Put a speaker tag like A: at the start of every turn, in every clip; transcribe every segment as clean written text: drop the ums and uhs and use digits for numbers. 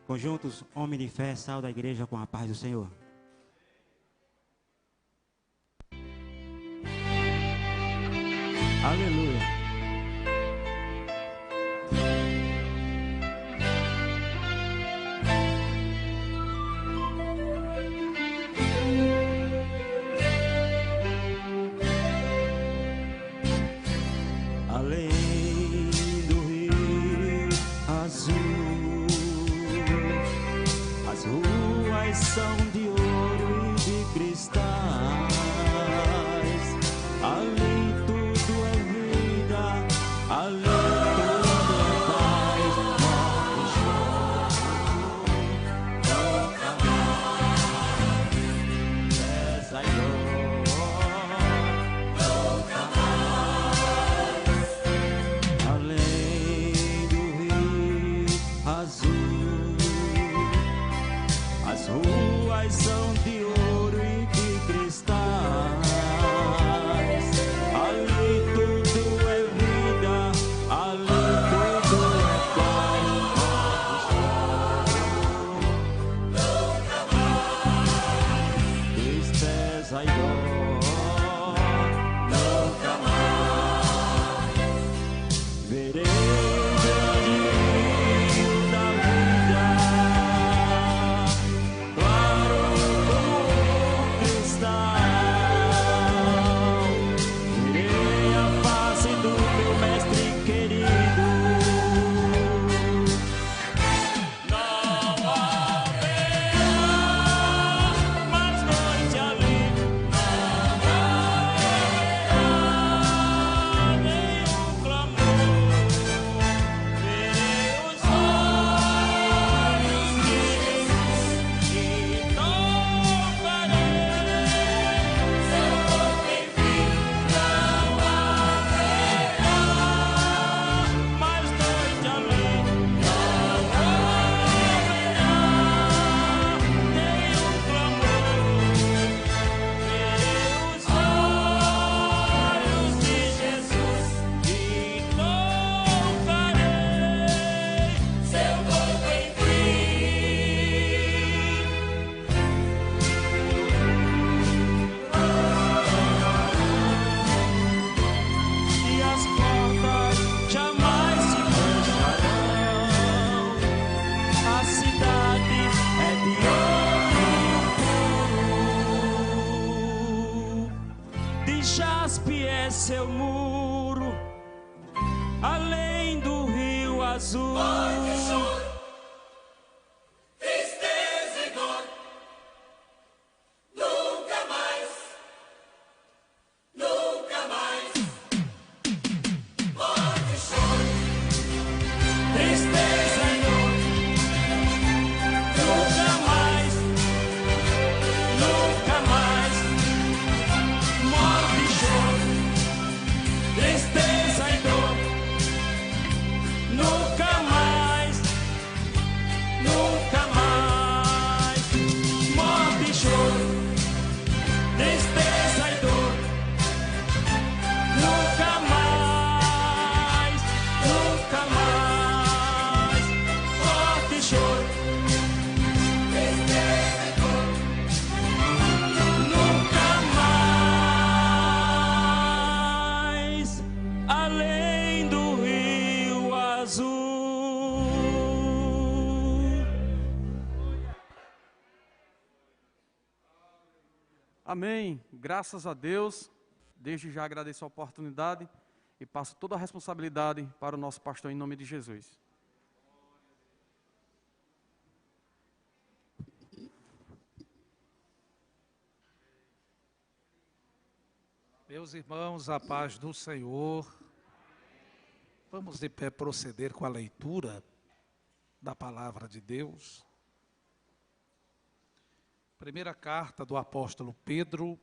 A: Conjuntos, homem de fé, sal da igreja com a paz do Senhor. Aleluia. Além do rio azul, as ruas são de ouro e de cristais. Ali tudo é vida, ali tudo é paz. Morte e choro, nunca mais. Essa dor, nunca mais. Além do rio azul, as ruas são de ouro e de cristais. Ali tudo é vida, ali tudo é paz. Nunca mais. Tristeza e dor, nunca mais. Verei o grande rio da vida, claro como cristal. Verei a face do meu mestre querido. Não haverá mais noite ali, não haverá nenhum clamor. Verei os olhos de Jesus e tocarei seu corpo em mim. Não haverá mais noite ali, não haverá nenhum clamor. Verei os olhos de Jesus e tocarei seu corpo em mim. E as portas jamais se fecharão. A cidade é de ouro puro. De jaspe é seu muro, além do rio azul. Tristeza e dor, nunca mais, nunca mais. Morte e choro, tristeza e dor, nunca mais, nunca mais. Morte e choro, tristeza e dor, nunca mais, nunca mais. Morte e choro, tristeza e dor, nunca mais, nunca mais. Morte e choro, tristeza e dor, nunca mais. Além do rio azul.
B: Amém. Graças a Deus. Desde já agradeço a oportunidade e passo toda a responsabilidade para o nosso pastor em nome de Jesus.
C: Meus irmãos, a paz do Senhor. Vamos de pé proceder com a leitura da palavra de Deus. Primeira carta do apóstolo Pedro,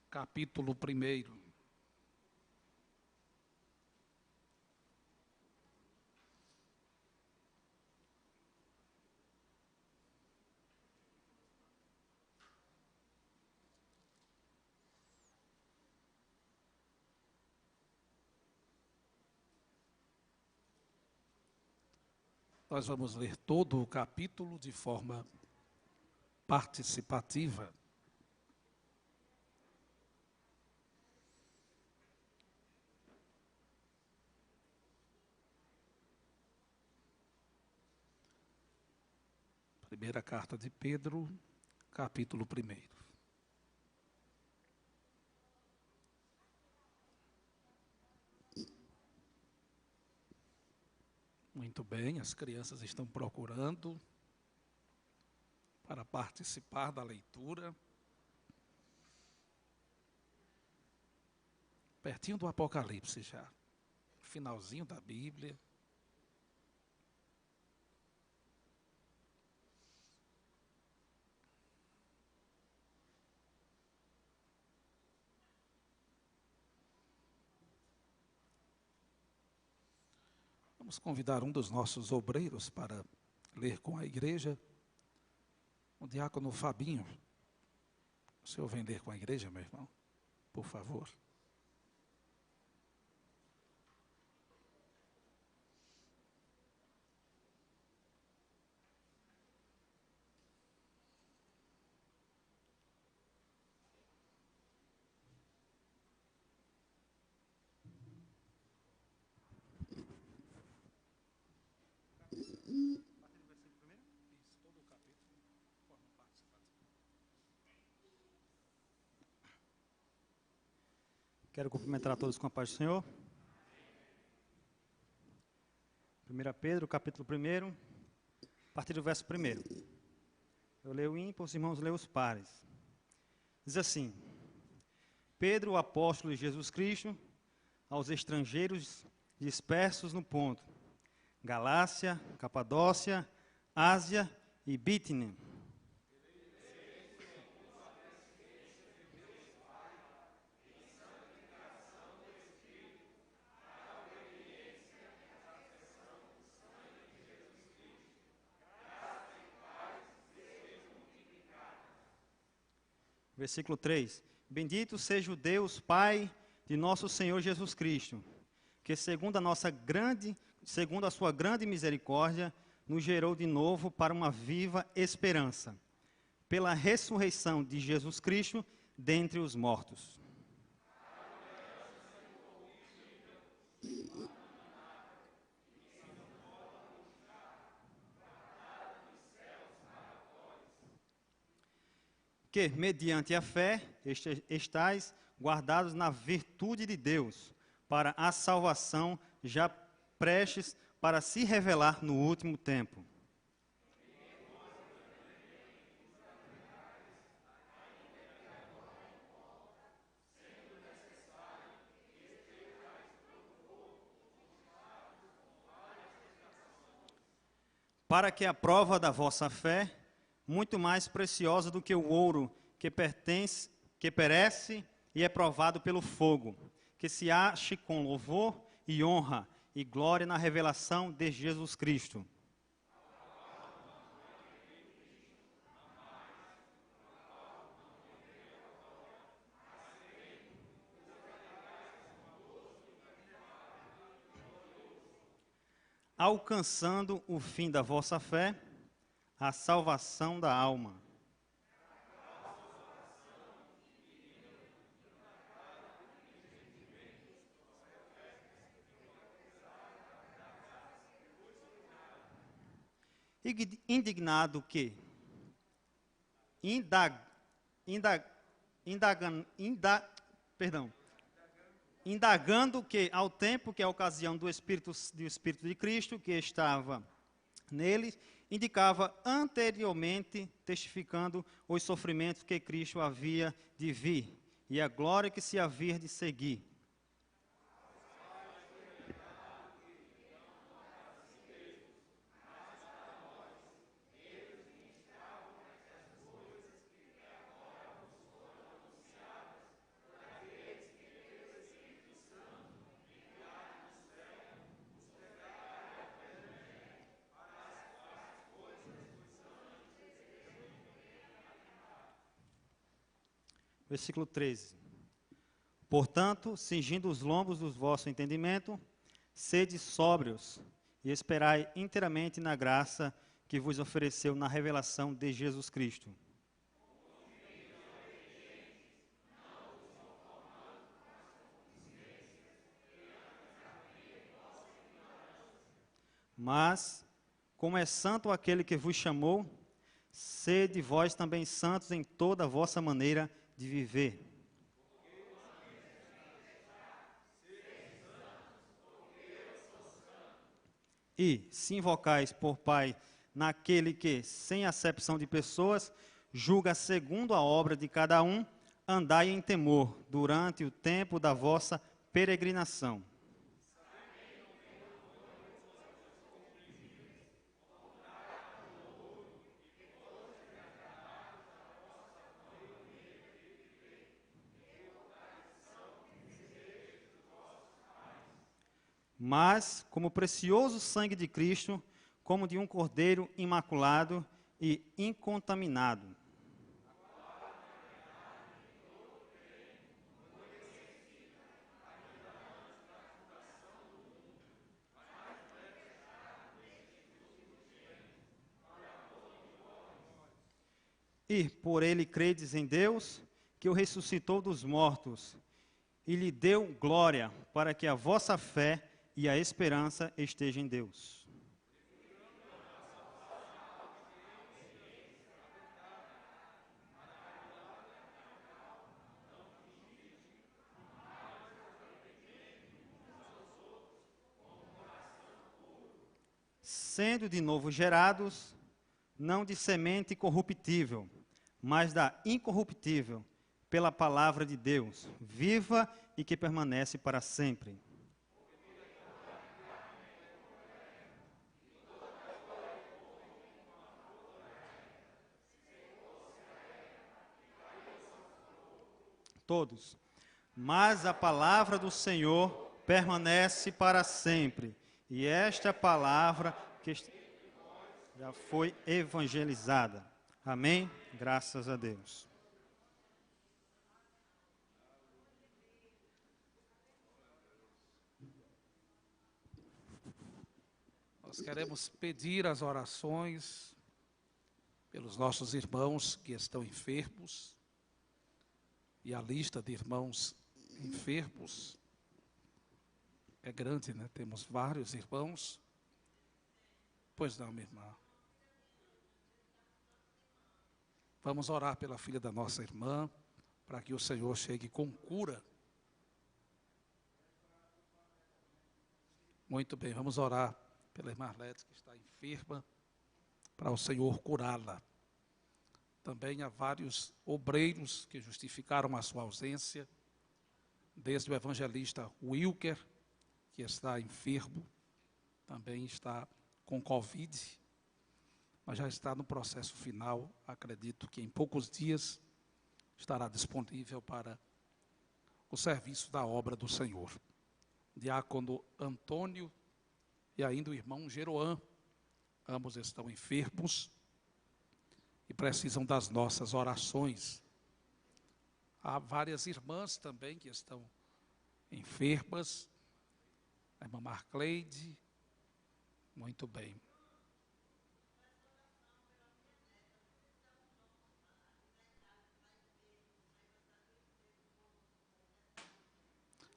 C: capítulo 1. Nós vamos ler todo o capítulo de forma participativa. Primeira carta de Pedro, capítulo 1. Muito bem, as crianças estão procurando para participar da leitura. Pertinho do Apocalipse já, finalzinho da Bíblia. Vamos convidar um dos nossos obreiros para ler com a igreja. O diácono Fabinho. O senhor vem ler com a igreja, meu irmão? Por favor.
D: Quero cumprimentar a todos com a paz do Senhor. 1 Pedro, capítulo 1, a partir do verso 1. Eu leio o ímpar, os irmãos leem os pares. Diz assim: Pedro, o apóstolo de Jesus Cristo, aos estrangeiros dispersos no Ponto, Galácia, Capadócia, Ásia e Bítina, versículo 3. Bendito seja o Deus, Pai de nosso Senhor Jesus Cristo, que segundo a sua grande misericórdia, nos gerou de novo para uma viva esperança, pela ressurreição de Jesus Cristo dentre os mortos. Que, mediante a fé, estais guardados na virtude de Deus, para a salvação já prestes para se revelar no último tempo. Para que a prova da vossa fé, muito mais preciosa do que o ouro que perece e é provado pelo fogo, que se ache com louvor e honra e glória na revelação de Jesus Cristo. Alcançando o fim da vossa fé, a salvação da alma. Indignado que, indagando que, ao tempo que a ocasião do Espírito de Cristo que estava nele, indicava anteriormente, testificando os sofrimentos que Cristo havia de vir e a glória que se havia de seguir. Versículo 13. Portanto, cingindo os lombos do vosso entendimento, sede sóbrios e esperai inteiramente na graça que vos ofereceu na revelação de Jesus Cristo. Mas, como é santo aquele que vos chamou, sede vós também santos em toda a vossa maneira de viver. E, se invocais por Pai naquele que, sem acepção de pessoas, julga segundo a obra de cada um, andai em temor durante o tempo da vossa peregrinação. Mas, como precioso sangue de Cristo, como de um cordeiro imaculado e incontaminado. E por ele credes em Deus, que o ressuscitou dos mortos, e lhe deu glória, para que a vossa fé e a esperança esteja em Deus. Sendo de novo gerados, não de semente corruptível, mas da incorruptível, pela palavra de Deus, viva e que permanece para sempre. Todos. Mas a palavra do Senhor permanece para sempre. E esta palavra que já foi evangelizada. Amém? Graças a Deus.
C: Nós queremos pedir as orações pelos nossos irmãos que estão enfermos. E a lista de irmãos enfermos é grande, né? Temos vários irmãos. Pois não, minha irmã. Vamos orar pela filha da nossa irmã, para que o Senhor chegue com cura. Muito bem, vamos orar pela irmã Arlete, que está enferma, para o Senhor curá-la. Também há vários obreiros que justificaram a sua ausência, desde o evangelista Wilker, que está enfermo, também está com Covid, mas já está no processo final. Acredito que em poucos dias estará disponível para o serviço da obra do Senhor. Diácono Antônio e ainda o irmão Jeroã, ambos estão enfermos e precisam das nossas orações. Há várias irmãs também que estão enfermas. A irmã Marcleide, muito bem.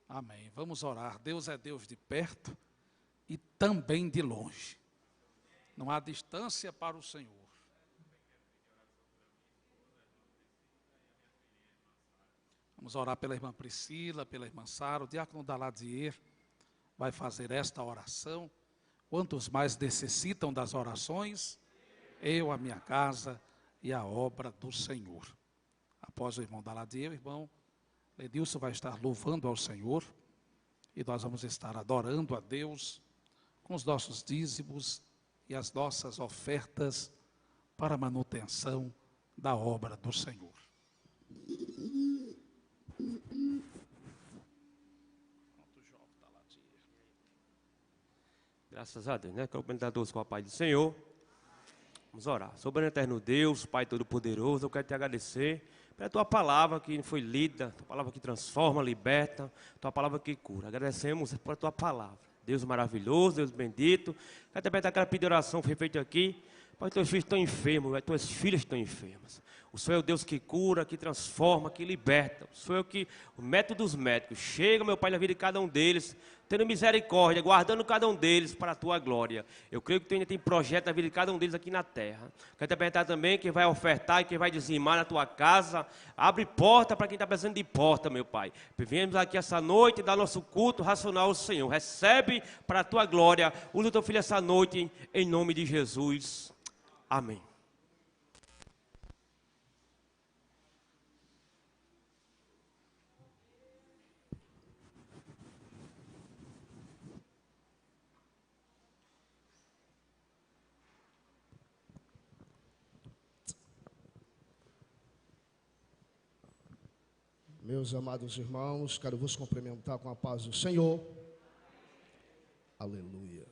C: Amém. Vamos orar. Deus é Deus de perto e também de longe. Não há distância para o Senhor. Vamos orar pela irmã Priscila, pela irmã Sara. O diácono Daladier vai fazer esta oração. Quantos mais necessitam das orações? Eu, a minha casa e a obra do Senhor. Após o irmão Daladier, o irmão Edilson vai estar louvando ao Senhor. E nós vamos estar adorando a Deus com os nossos dízimos e as nossas ofertas para a manutenção da obra do Senhor.
E: Graças a Deus, né? Quero comentar todos com a paz do Senhor. Vamos orar. Soberano eterno Deus, Pai Todo-Poderoso, eu quero te agradecer pela tua palavra que foi lida, tua palavra que transforma, liberta, tua palavra que cura. Agradecemos pela tua palavra. Deus maravilhoso, Deus bendito. Quero também dar aquela pedido de oração que foi feita aqui. Pai, teus filhos estão enfermos, tuas filhas estão enfermas. O Senhor é o Deus que cura, que transforma, que liberta. O Senhor é o método dos médicos. Chega, meu Pai, na vida de cada um deles, tendo misericórdia, guardando cada um deles para a tua glória. Eu creio que tu ainda tem projeto na vida de cada um deles aqui na terra. Quero te perguntar também quem vai ofertar e quem vai dizimar na tua casa. Abre porta para quem está precisando de porta, meu Pai. Viemos aqui essa noite dar nosso culto racional ao Senhor. Recebe para a tua glória. Usa o teu filho essa noite, em nome de Jesus. Amém.
F: Meus amados irmãos, quero vos cumprimentar com a paz do Senhor. Aleluia.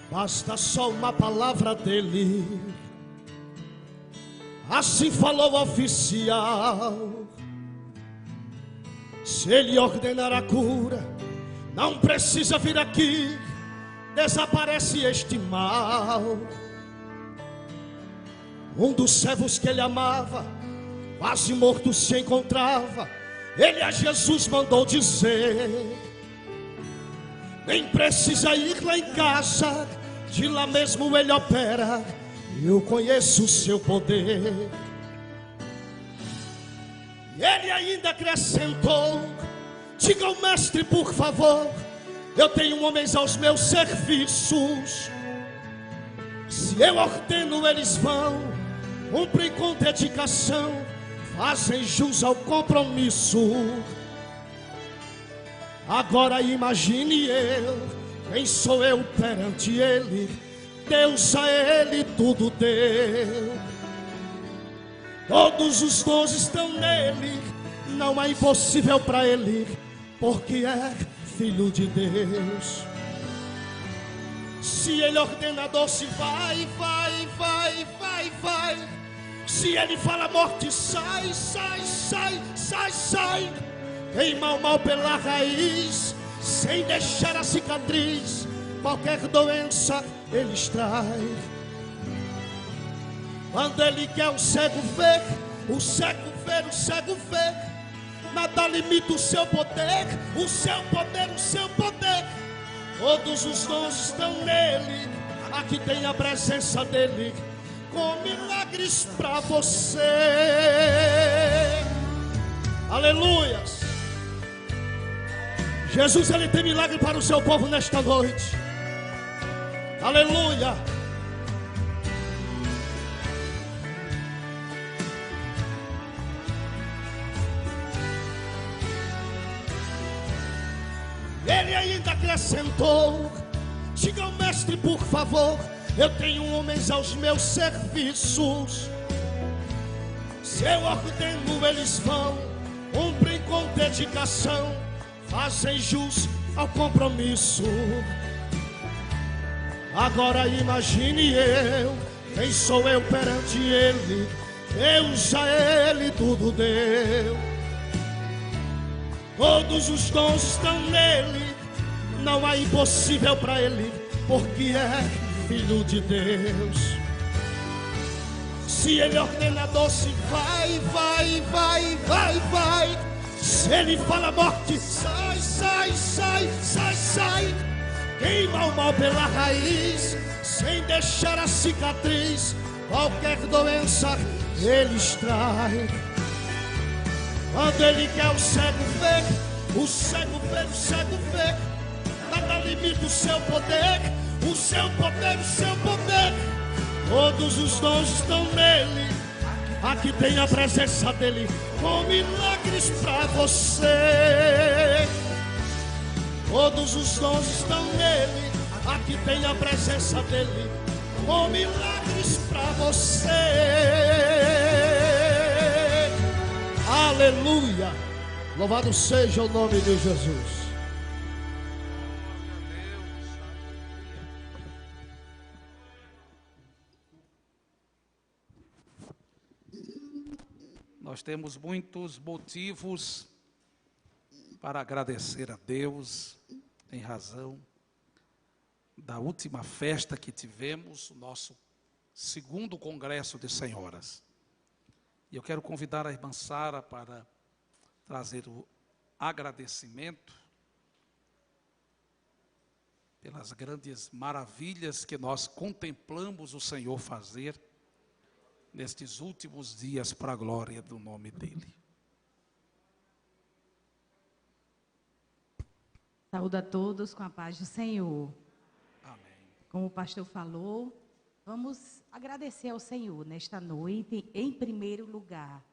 F: Basta só uma palavra dele. Assim falou o oficial. Se ele ordenar a cura, não precisa vir aqui, desaparece este mal. Um dos servos que ele amava, quase morto se encontrava. Ele a Jesus mandou dizer: nem precisa ir lá em casa, de lá mesmo ele opera. Eu conheço o seu poder. E ele ainda acrescentou: diga ao mestre, por favor, eu tenho homens aos meus serviços. Se eu ordeno, eles vão, cumprem com dedicação, fazem jus ao compromisso. Agora imagine quem sou eu perante ele. Deus a ele tudo deu. Todos os dons estão nele, não há impossível para ele, porque é filho de Deus. Se ele ordena, doce vai, vai, vai, vai, vai. Se ele fala, morte sai, sai, sai, sai, sai. Queima o mal pela raiz, sem deixar a cicatriz. Qualquer doença ele extrai. Quando ele quer o cego ver, o cego ver, o cego ver. Nada limita o seu poder, o seu poder, o seu poder. Todos os dons estão nele, aqui tem a presença dele, com milagres para você. Aleluias. Jesus, ele tem milagre para o seu povo nesta noite. Aleluia. Ele ainda acrescentou: diga ao mestre, por favor, eu tenho homens aos meus serviços. Se eu ordeno, eles vão, cumprem com dedicação, fazem jus ao compromisso. Agora imagine quem sou eu perante ele. Deus a ele tudo deu. Todos os dons estão nele, não há impossível para ele, porque é filho de Deus. Se ele ordena, doce vai, vai, vai, vai, vai. Se ele fala, morte sai, sai, sai, sai, sai. Queima o mal pela raiz, sem deixar a cicatriz. Qualquer doença ele extrai. Quando ele quer o cego ver, o cego ver, o cego ver. Nada limita o seu poder, o seu poder, o seu poder. Todos os dons estão nele, aqui tem a presença dele, com milagres para você. Todos os dons estão nele, aqui tem a presença dele, com milagres para você. Aleluia. Louvado seja o nome de Jesus.
C: Nós temos muitos motivos para agradecer a Deus, em razão da última festa que tivemos, o nosso segundo congresso de senhoras. E eu quero convidar a irmã Sara para trazer o agradecimento pelas grandes maravilhas que nós contemplamos o Senhor fazer nestes últimos dias para a glória do nome dEle.
G: Saúdo a todos com a paz do Senhor.
C: Amém.
G: Como o pastor falou, vamos agradecer ao Senhor nesta noite, em primeiro lugar,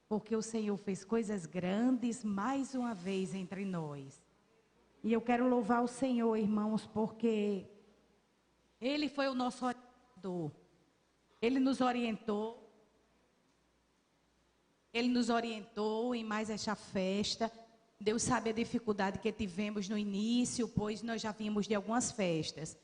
G: porque o Senhor fez coisas grandes mais uma vez entre nós. E eu quero louvar o Senhor, irmãos, porque Ele foi o nosso orientador. Ele nos orientou em mais esta festa. Deus sabe a dificuldade que tivemos no início, pois nós já vimos de algumas festas.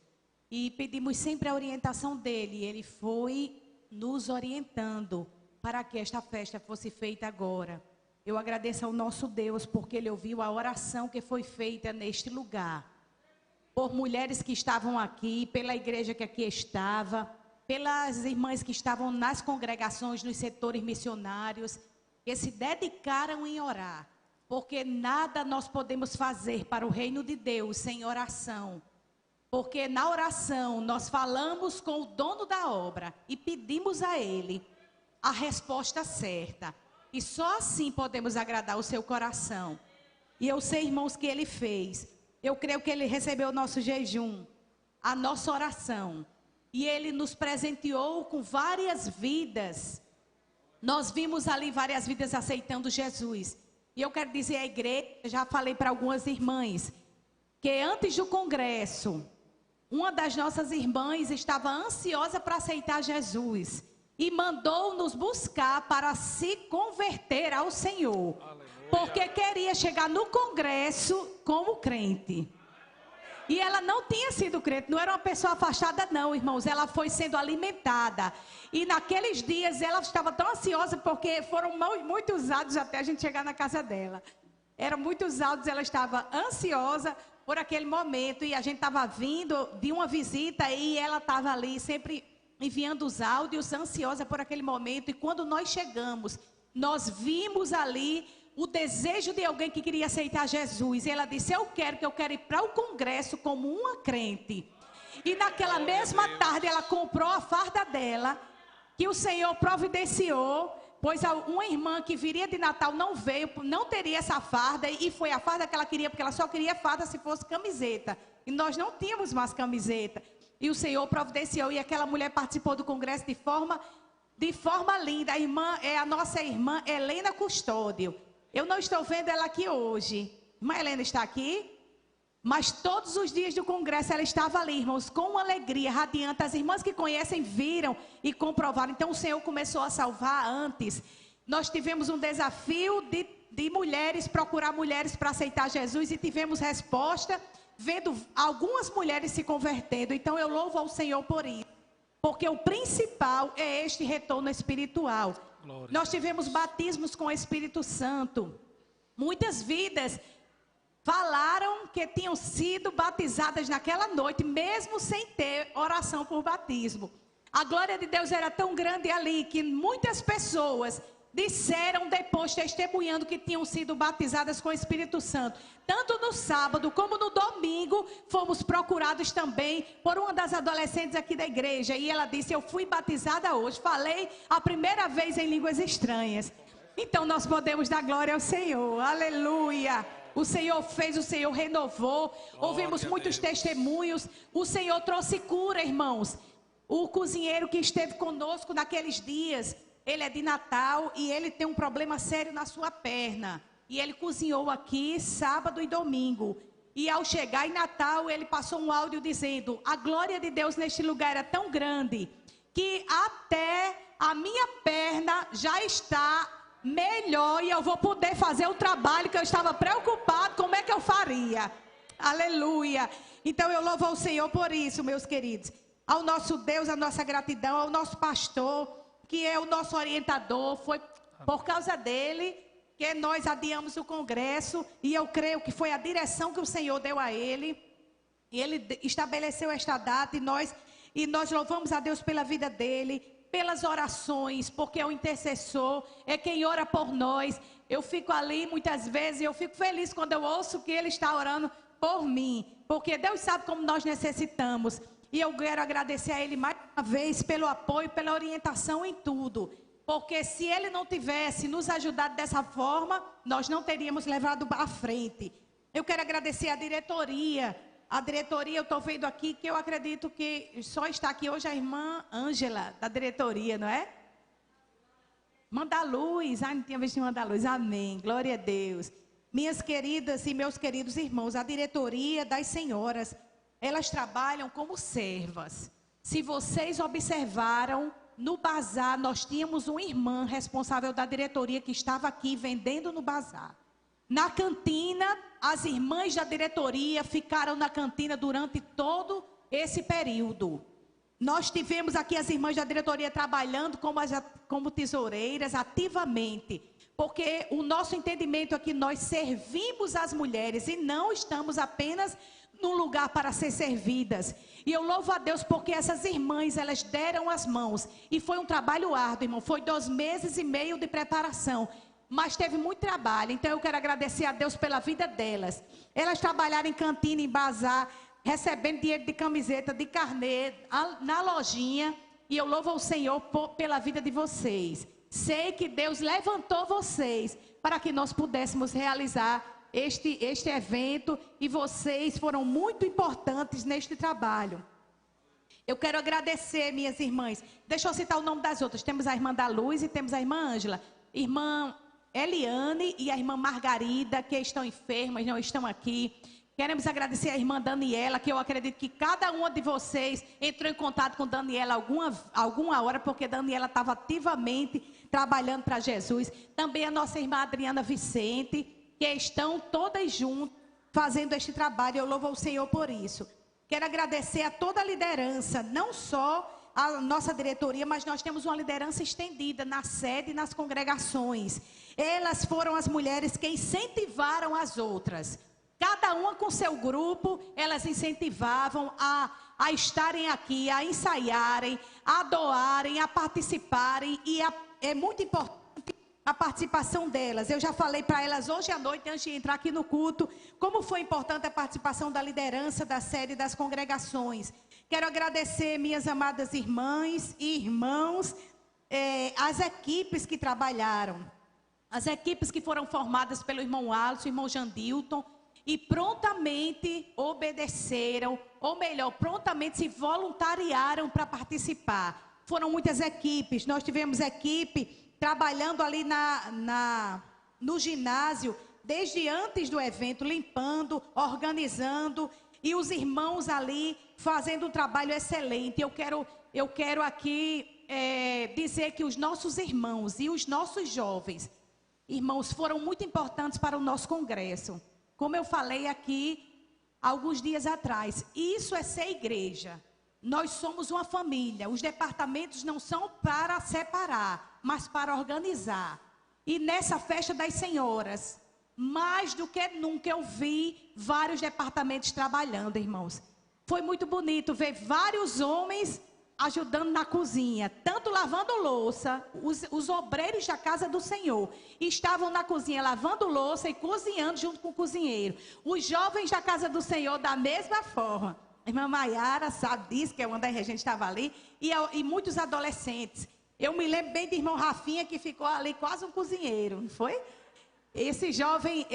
G: E pedimos sempre a orientação dele. Ele foi nos orientando para que esta festa fosse feita agora. Eu agradeço ao nosso Deus, porque Ele ouviu a oração que foi feita neste lugar. Por mulheres que estavam aqui, pela igreja que aqui estava, pelas irmãs que estavam nas congregações, nos setores missionários, que se dedicaram em orar. Porque nada nós podemos fazer para o reino de Deus sem oração. Porque na oração nós falamos com o dono da obra e pedimos a Ele a resposta certa. E só assim podemos agradar o seu coração. E eu sei, irmãos, que Ele fez. Eu creio que Ele recebeu o nosso jejum, a nossa oração. E Ele nos presenteou com várias vidas. Nós vimos ali várias vidas aceitando Jesus. E eu quero dizer à igreja, já falei para algumas irmãs, que antes do congresso, uma das nossas irmãs estava ansiosa para aceitar Jesus. E mandou nos buscar para se converter ao Senhor. Aleluia. Porque queria chegar no congresso como crente. E ela não tinha sido crente, não era uma pessoa afastada não, irmãos. Ela foi sendo alimentada. E naqueles dias ela estava tão ansiosa, porque foram muitos áudios até a gente chegar na casa dela. Eram muitos áudios, ela estava ansiosa por aquele momento. E a gente estava vindo de uma visita e ela estava ali sempre enviando os áudios, ansiosa por aquele momento. E quando nós chegamos, nós vimos ali o desejo de alguém que queria aceitar Jesus. E ela disse, eu quero ir para o congresso como uma crente. E naquela mesma tarde ela comprou a farda dela, que o Senhor providenciou, pois uma irmã que viria de Natal não veio, não teria essa farda. E foi a farda que ela queria, porque ela só queria farda se fosse camiseta. E nós não tínhamos mais camiseta. E o Senhor providenciou, e aquela mulher participou do congresso de forma linda. A irmã é a nossa irmã Helena Custódio. Eu não estou vendo ela aqui hoje. Irmã Helena está aqui? Mas todos os dias do congresso ela estava ali, irmãos, com uma alegria radiante. As irmãs que conhecem viram e comprovaram. Então o Senhor começou a salvar antes. Nós tivemos um desafio de mulheres, procurar mulheres para aceitar Jesus, e tivemos resposta, vendo algumas mulheres se convertendo. Então eu louvo ao Senhor por isso, porque o principal é este retorno espiritual. Glória. Nós tivemos batismos com o Espírito Santo. Muitas vidas falaram que tinham sido batizadas naquela noite, mesmo sem ter oração por batismo. A glória de Deus era tão grande ali, que muitas pessoas disseram depois, testemunhando, que tinham sido batizadas com o Espírito Santo. Tanto no sábado como no domingo, fomos procurados também por uma das adolescentes aqui da igreja. E ela disse, eu fui batizada hoje, falei a primeira vez em línguas estranhas. Então nós podemos dar glória ao Senhor, aleluia. O Senhor fez, o Senhor renovou, ouvimos muitos testemunhos. O Senhor trouxe cura, irmãos. O cozinheiro que esteve conosco naqueles dias, ele é de Natal e ele tem um problema sério na sua perna. E ele cozinhou aqui sábado e domingo. E ao chegar em Natal, ele passou um áudio dizendo, a glória de Deus neste lugar era tão grande, que até a minha perna já está melhor e eu vou poder fazer o trabalho que eu estava preocupado, como é que eu faria. Aleluia. Então eu louvo ao Senhor por isso, meus queridos. Ao nosso Deus, a nossa gratidão, ao nosso pastor, que é o nosso orientador. Foi por causa dele que nós adiamos o congresso, e eu creio que foi a direção que o Senhor deu a ele. E ele estabeleceu esta data, e nós louvamos a Deus pela vida dele, pelas orações, porque é o intercessor, é quem ora por nós. Eu fico ali muitas vezes, e eu fico feliz quando eu ouço que ele está orando por mim, porque Deus sabe como nós necessitamos. E eu quero agradecer a ele mais uma vez pelo apoio, pela orientação em tudo. Porque se ele não tivesse nos ajudado dessa forma, nós não teríamos levado à frente. Eu quero agradecer a diretoria. A diretoria, eu estou vendo aqui que eu acredito que só está aqui hoje a irmã Ângela, da diretoria, não é? Manda luz. Não tinha visto Manda luz. Amém. Glória a Deus. Minhas queridas e meus queridos irmãos, a diretoria das senhoras, elas trabalham como servas. Se vocês observaram, no bazar, nós tínhamos uma irmã responsável da diretoria que estava aqui vendendo no bazar. Na cantina, as irmãs da diretoria ficaram na cantina durante todo esse período. Nós tivemos aqui as irmãs da diretoria trabalhando como tesoureiras ativamente. Porque o nosso entendimento é que nós servimos as mulheres e não estamos apenas num lugar para ser servidas. E eu louvo a Deus porque essas irmãs, elas deram as mãos. E foi um trabalho árduo, irmão. Foi 2 meses e meio de preparação. Mas teve muito trabalho. Então eu quero agradecer a Deus pela vida delas. Elas trabalharam em cantina, em bazar, recebendo dinheiro de camiseta, de carnê, na lojinha. E eu louvo ao Senhor pela vida de vocês. Sei que Deus levantou vocês para que nós pudéssemos realizar este evento, e vocês foram muito importantes neste trabalho. Eu quero agradecer, minhas irmãs. Deixa eu citar o nome das outras. Temos a irmã da Luz e temos a irmã Ângela. Irmã Eliane e a irmã Margarida, que estão enfermas, não estão aqui. Queremos agradecer a irmã Daniela, que eu acredito que cada uma de vocês entrou em contato com Daniela alguma hora, porque Daniela estava ativamente trabalhando para Jesus. Também a nossa irmã Adriana Vicente, que estão todas juntas fazendo este trabalho. Eu louvo ao Senhor por isso. Quero agradecer a toda a liderança, não só a nossa diretoria, mas nós temos uma liderança estendida na sede e nas congregações. Elas foram as mulheres que incentivaram as outras. Cada uma com seu grupo, elas incentivavam a estarem aqui, a ensaiarem, a doarem, a participarem. E é muito importante a participação delas. Eu já falei para elas hoje à noite, antes de entrar aqui no culto, como foi importante a participação da liderança da sede das congregações. Quero agradecer, minhas amadas irmãs e irmãos, as equipes que trabalharam. As equipes que foram formadas pelo irmão Alisson, irmão Jandilton, e prontamente obedeceram, ou melhor, prontamente se voluntariaram para participar. Foram muitas equipes. Nós tivemos equipe trabalhando ali no ginásio, desde antes do evento, limpando, organizando, e os irmãos ali fazendo um trabalho excelente. Eu quero aqui dizer que os nossos irmãos e os nossos jovens, irmãos, foram muito importantes para o nosso congresso. Como eu falei aqui alguns dias atrás, isso é ser igreja. Nós somos uma família. Os departamentos não são para separar, mas para organizar. E nessa festa das senhoras, mais do que nunca eu vi vários departamentos trabalhando, irmãos. Foi muito bonito ver vários homens ajudando na cozinha, tanto lavando louça. Os obreiros da casa do Senhor estavam na cozinha lavando louça e cozinhando junto com o cozinheiro. Os jovens da casa do Senhor da mesma forma. A irmã Maiara sabe disso, que é uma das regentes estava ali, e muitos adolescentes. Eu me lembro bem do irmão Rafinha, que ficou ali quase um cozinheiro, não foi? Esse jovem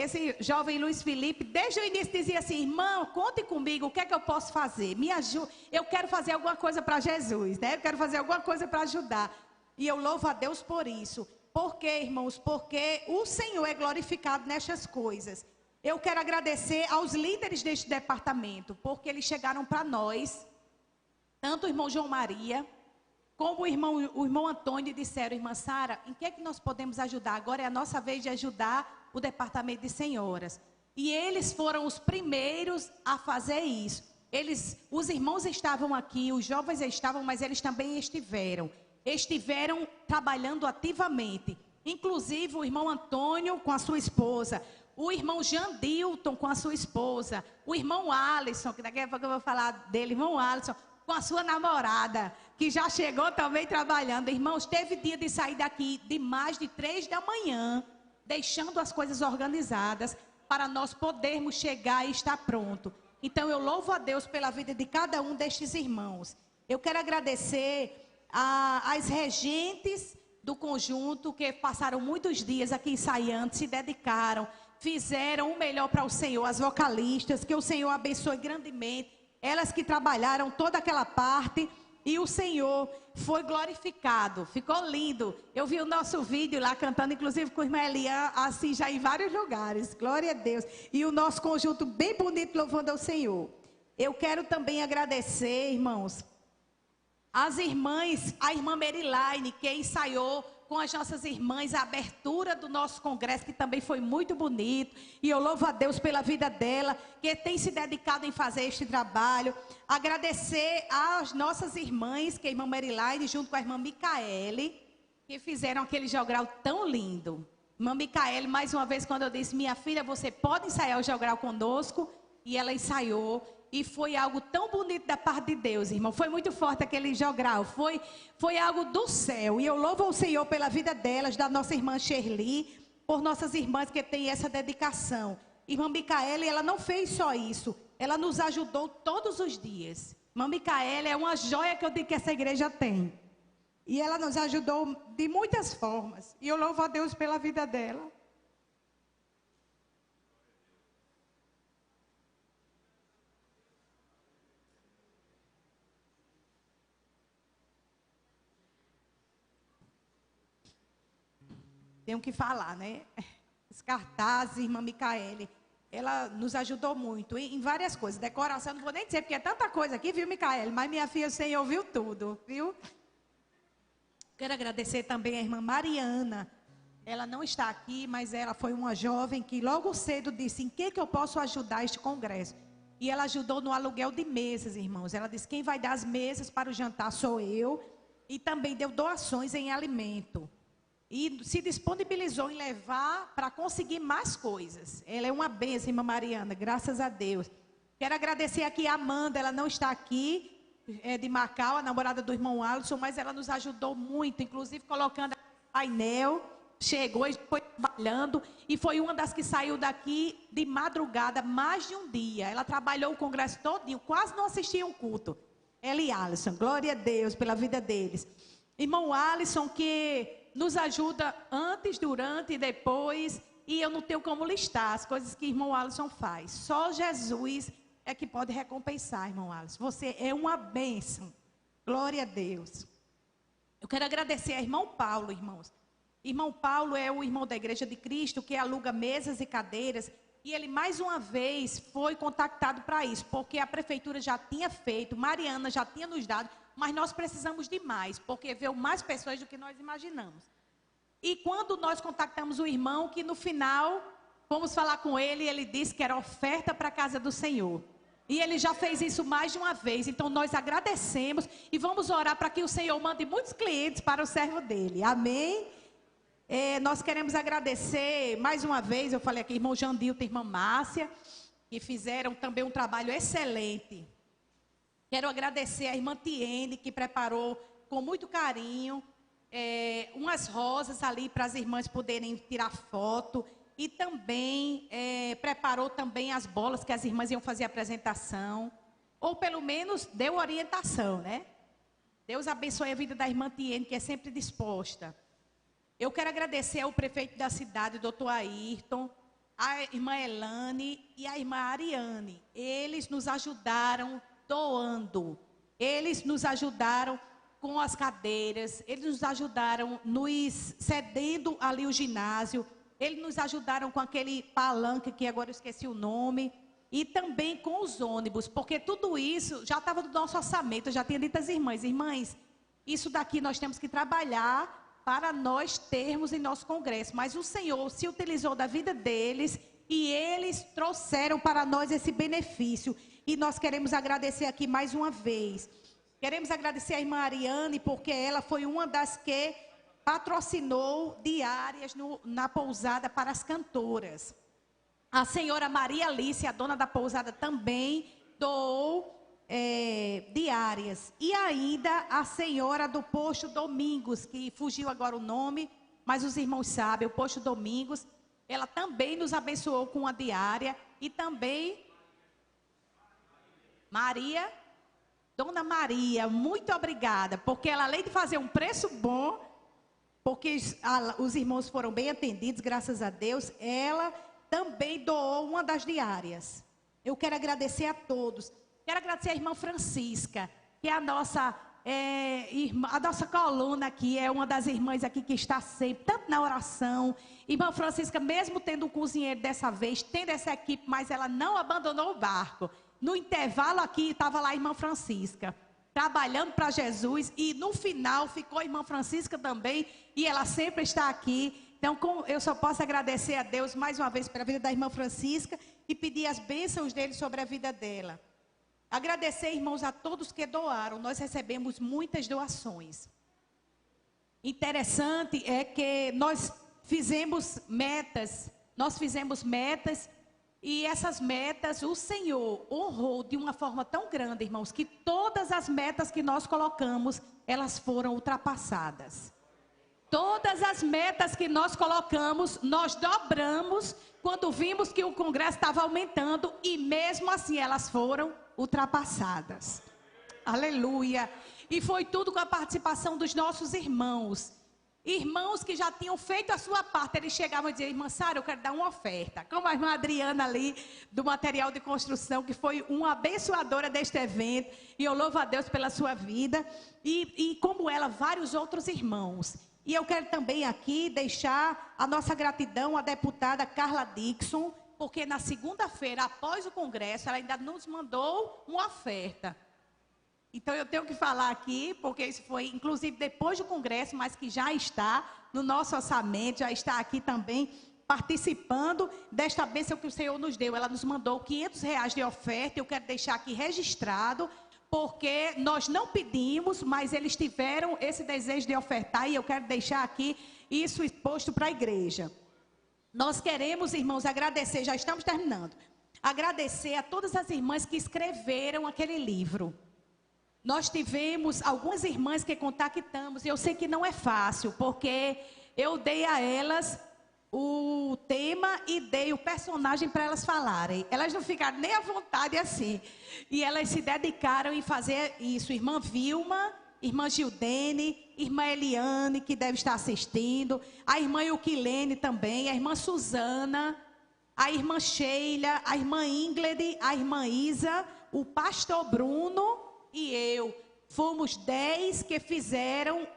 G: Luiz Felipe, desde o início dizia assim: irmão, conte comigo, o que é que eu posso fazer? Me ajude, eu quero fazer alguma coisa para Jesus, né? Eu quero fazer alguma coisa para ajudar. E eu louvo a Deus por isso. Por quê, irmãos? Porque o Senhor é glorificado nestas coisas. Eu quero agradecer aos líderes deste departamento, porque eles chegaram para nós, tanto o irmão João Maria, como o irmão Antônio disseram, irmã Sara, em que é que nós podemos ajudar? Agora é a nossa vez de ajudar o departamento de senhoras. E eles foram os primeiros a fazer isso. Os irmãos estavam aqui, os jovens estavam, mas eles também estiveram trabalhando ativamente. Inclusive o irmão Antônio com a sua esposa, o irmão Jandilton com a sua esposa, o irmão Alisson, que daqui a pouco eu vou falar dele, irmão Alisson, com a sua namorada, que já chegou também trabalhando. Irmãos, teve dia de sair daqui de mais de 3 da manhã, deixando as coisas organizadas, para nós podermos chegar e estar pronto. Então eu louvo a Deus pela vida de cada um destes irmãos. Eu quero agradecer às regentes do conjunto, que passaram muitos dias aqui ensaiando, se dedicaram, fizeram o melhor para o Senhor, as vocalistas, que o Senhor abençoe grandemente, elas que trabalharam toda aquela parte, e o Senhor foi glorificado, ficou lindo. Eu vi o nosso vídeo lá cantando, inclusive com a irmã Elian, assim já em vários lugares, glória a Deus, e o nosso conjunto bem bonito louvando ao Senhor. Eu quero também agradecer, irmãos, as irmãs, a irmã Merilaine, que ensaiou com as nossas irmãs a abertura do nosso congresso, que também foi muito bonito. E eu louvo a Deus pela vida dela, que tem se dedicado em fazer este trabalho. Agradecer às nossas irmãs, que é a irmã Merilaine, junto com a irmã Micaele, que fizeram aquele jogral tão lindo. Irmã Micaele, mais uma vez, quando eu disse, minha filha, você pode ensaiar o jogral conosco? E ela ensaiou. E foi algo tão bonito da parte de Deus, irmão. Foi muito forte aquele jogral. Foi algo do céu. E eu louvo ao Senhor pela vida delas, da nossa irmã Sherly, por nossas irmãs que têm essa dedicação. Irmã Micaele, ela não fez só isso. Ela nos ajudou todos os dias. Irmã Micaele é uma joia que eu digo que essa igreja tem. E ela nos ajudou de muitas formas. E eu louvo a Deus pela vida dela. Tenho que falar, né? Os cartazes, irmã Micaele, ela nos ajudou muito em várias coisas. Decoração, não vou nem dizer, porque é tanta coisa aqui, viu, Micaele? Mas minha filha, o Senhor viu tudo, viu? Quero agradecer também a irmã Mariana. Ela não está aqui, mas ela foi uma jovem que logo cedo disse, em que eu posso ajudar este congresso? E ela ajudou no aluguel de mesas, irmãos. Ela disse, quem vai dar as mesas para o jantar sou eu. E também deu doações em alimento. E se disponibilizou em levar para conseguir mais coisas. Ela é uma bênção, irmã Mariana, graças a Deus. Quero agradecer aqui a Amanda, ela não está aqui, é de Macau, a namorada do irmão Alisson, mas ela nos ajudou muito, inclusive colocando painel, chegou e foi trabalhando, e foi uma das que saiu daqui de madrugada, mais de um dia. Ela trabalhou o congresso todinho, quase não assistia um culto. Ela e Alisson, glória a Deus pela vida deles. Irmão Alisson, que nos ajuda antes, durante e depois, e eu não tenho como listar as coisas que irmão Alisson faz. Só Jesus é que pode recompensar, irmão Alisson. Você é uma bênção. Glória a Deus. Eu quero agradecer a irmão Paulo, irmãos. Irmão Paulo é o irmão da Igreja de Cristo que aluga mesas e cadeiras, e ele mais uma vez foi contactado para isso, porque a prefeitura já tinha feito, Mariana já tinha nos dado, mas nós precisamos de mais, porque veio mais pessoas do que nós imaginamos. E quando nós contactamos o irmão, que no final, fomos falar com ele, ele disse que era oferta para a casa do Senhor. E ele já fez isso mais de uma vez, então nós agradecemos e vamos orar para que o Senhor mande muitos clientes para o servo dele. Amém? Nós queremos agradecer, mais uma vez, eu falei aqui, irmão Jandilton e irmã Márcia, que fizeram também um trabalho excelente. Quero agradecer a irmã Tiene, que preparou com muito carinho umas rosas ali para as irmãs poderem tirar foto. E também preparou também as bolas que as irmãs iam fazer a apresentação. Ou pelo menos deu orientação, né? Deus abençoe a vida da irmã Tiene, que é sempre disposta. Eu quero agradecer ao prefeito da cidade, o doutor Ayrton, a irmã Elane e a irmã Ariane. Eles nos ajudaram doando. Eles nos ajudaram com as cadeiras. Eles nos ajudaram nos cedendo ali o ginásio. Eles nos ajudaram com aquele palanque, que agora eu esqueci o nome. E também com os ônibus, porque tudo isso já estava no nosso orçamento. Eu já tinha dito às irmãs, Isso daqui nós temos que trabalhar para nós termos em nosso congresso. Mas o Senhor se utilizou da vida deles e eles trouxeram para nós esse benefício. E nós queremos agradecer aqui mais uma vez. Queremos agradecer a irmã Ariane, porque ela foi uma das que patrocinou diárias na pousada para as cantoras. A senhora Maria Alice, a dona da pousada, também doou diárias. E ainda a senhora do Posto Domingos, que fugiu agora o nome, mas os irmãos sabem, o Posto Domingos, ela também nos abençoou com uma diária. E também Maria, Dona Maria, muito obrigada, porque ela, além de fazer um preço bom, porque os irmãos foram bem atendidos, graças a Deus, ela também doou uma das diárias. Eu quero agradecer a todos. Quero agradecer a irmã Francisca, que é a nossa coluna aqui, é uma das irmãs aqui que está sempre, tanto na oração. Irmã Francisca, mesmo tendo um cozinheiro dessa vez, tendo essa equipe, mas ela não abandonou o barco. No intervalo aqui, estava lá a irmã Francisca, trabalhando para Jesus, e no final ficou a irmã Francisca também, e ela sempre está aqui. Então, eu só posso agradecer a Deus mais uma vez pela vida da irmã Francisca e pedir as bênçãos dele sobre a vida dela. Agradecer, irmãos, a todos que doaram. Nós recebemos muitas doações. Interessante é que nós fizemos metas. E essas metas o Senhor honrou de uma forma tão grande, irmãos, que todas as metas que nós colocamos, elas foram ultrapassadas. Todas as metas que nós colocamos, nós dobramos quando vimos que o congresso estava aumentando e mesmo assim elas foram ultrapassadas. Aleluia. E foi tudo com a participação dos nossos irmãos. Irmãos que já tinham feito a sua parte, eles chegavam e diziam: irmã Sara, eu quero dar uma oferta. Como a irmã Adriana ali, do material de construção, que foi uma abençoadora deste evento. E eu louvo a Deus pela sua vida. E como ela, vários outros irmãos. E eu quero também aqui deixar a nossa gratidão à deputada Carla Dixon, porque na segunda-feira, após o congresso, ela ainda nos mandou uma oferta. Então, eu tenho que falar aqui, porque isso foi, inclusive, depois do congresso, mas que já está no nosso orçamento, já está aqui também participando desta bênção que o Senhor nos deu. Ela nos mandou R$500 de oferta, eu quero deixar aqui registrado, porque nós não pedimos, mas eles tiveram esse desejo de ofertar, e eu quero deixar aqui isso exposto para a igreja. Nós queremos, irmãos, agradecer, já estamos terminando, agradecer a todas as irmãs que escreveram aquele livro. Nós tivemos algumas irmãs que contactamos, e eu sei que não é fácil, porque eu dei a elas o tema e dei o personagem para elas falarem. Elas não ficaram nem à vontade assim. E elas se dedicaram em fazer isso. Irmã Vilma, irmã Gildene, irmã Eliane, que deve estar assistindo, a irmã Euquilene também, a irmã Suzana, a irmã Sheila, a irmã Ingrid, a irmã Isa, o pastor Bruno e eu. Fomos 10 que fizeram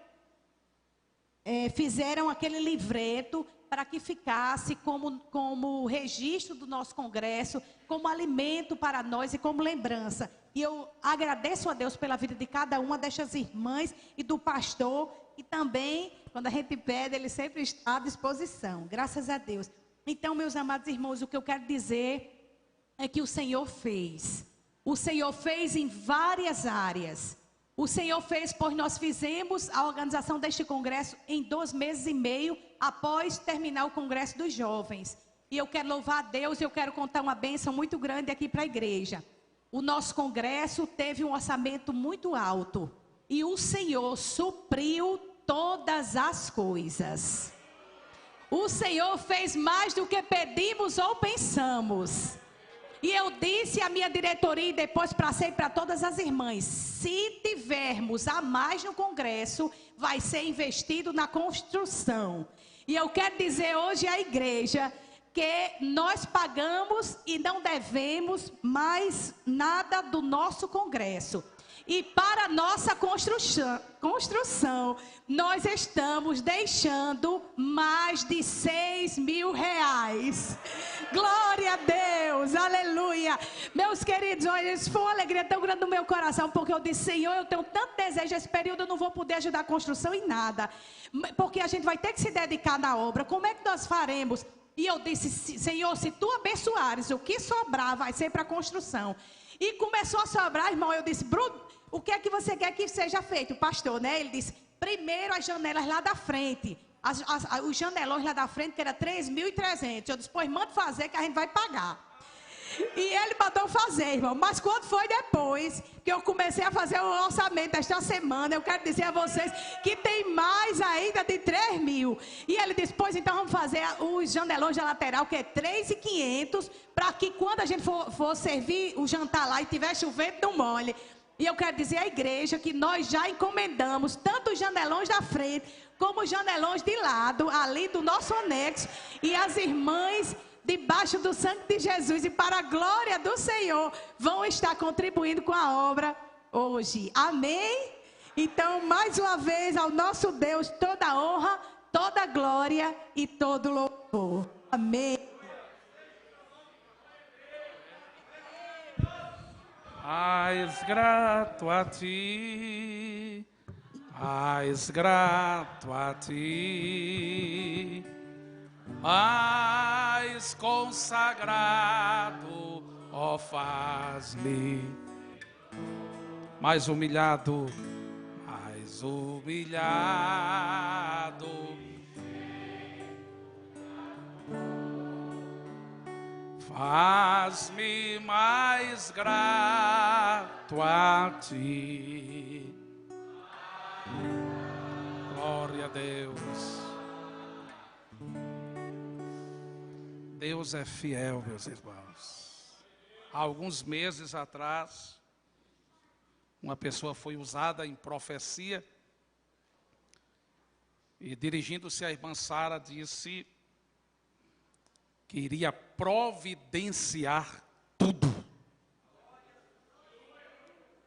G: aquele livreto para que ficasse como registro do nosso congresso, como alimento para nós e como lembrança. E eu agradeço a Deus pela vida de cada uma destas irmãs e do pastor, e também, quando a gente pede, ele sempre está à disposição, graças a Deus. Então, meus amados irmãos, o que eu quero dizer é que o Senhor fez. O Senhor fez em várias áreas. O Senhor fez, pois nós fizemos a organização deste congresso em 2 meses e meio, após terminar o congresso dos jovens. E eu quero louvar a Deus, e eu quero contar uma bênção muito grande aqui para a igreja. O nosso congresso teve um orçamento muito alto, e o Senhor supriu todas as coisas. O Senhor fez mais do que pedimos ou pensamos. E eu disse à minha diretoria, e depois passei para todas as irmãs: se tivermos a mais no congresso, vai ser investido na construção. E eu quero dizer hoje à igreja que nós pagamos e não devemos mais nada do nosso congresso. E para a nossa construção, nós estamos deixando mais de R$6.000. Glória a Deus! Deus, aleluia. Meus queridos, olha, isso foi uma alegria tão grande no meu coração, porque eu disse, Senhor, eu tenho tanto desejo, esse período eu não vou poder ajudar a construção em nada, porque a gente vai ter que se dedicar na obra, como é que nós faremos? E eu disse, Senhor, se tu abençoares, o que sobrar vai ser para a construção. E começou a sobrar, irmão, eu disse, Bruno, o que é que você quer que seja feito, pastor, né? Ele disse, primeiro as janelas lá da frente, os janelões lá da frente, que era 3.300. Eu disse, pois manda fazer que a gente vai pagar. E ele mandou fazer, irmão. Mas quando foi depois que eu comecei a fazer o orçamento esta semana, eu quero dizer a vocês que tem mais ainda de 3.000. E ele disse, pois então vamos fazer os janelões da lateral, que é 3.500, para que quando a gente for servir o jantar lá e tiver chovendo, não molhe. E eu quero dizer à igreja que nós já encomendamos tanto os janelões da frente, como os janelões de lado, ali do nosso anexo. E as irmãs, debaixo do sangue de Jesus e para a glória do Senhor, vão estar contribuindo com a obra hoje. Amém? Então, mais uma vez, ao nosso Deus, toda honra, toda glória e todo louvor. Amém.
C: Mais grato a ti, mais grato a ti, mais consagrado, ó faz-me, mais humilhado, faz-me mais grato a ti. Glória a Deus. Deus é fiel, meus irmãos. Há alguns meses atrás, uma pessoa foi usada em profecia e, dirigindo-se à irmã Sara, disse que iria providenciar tudo.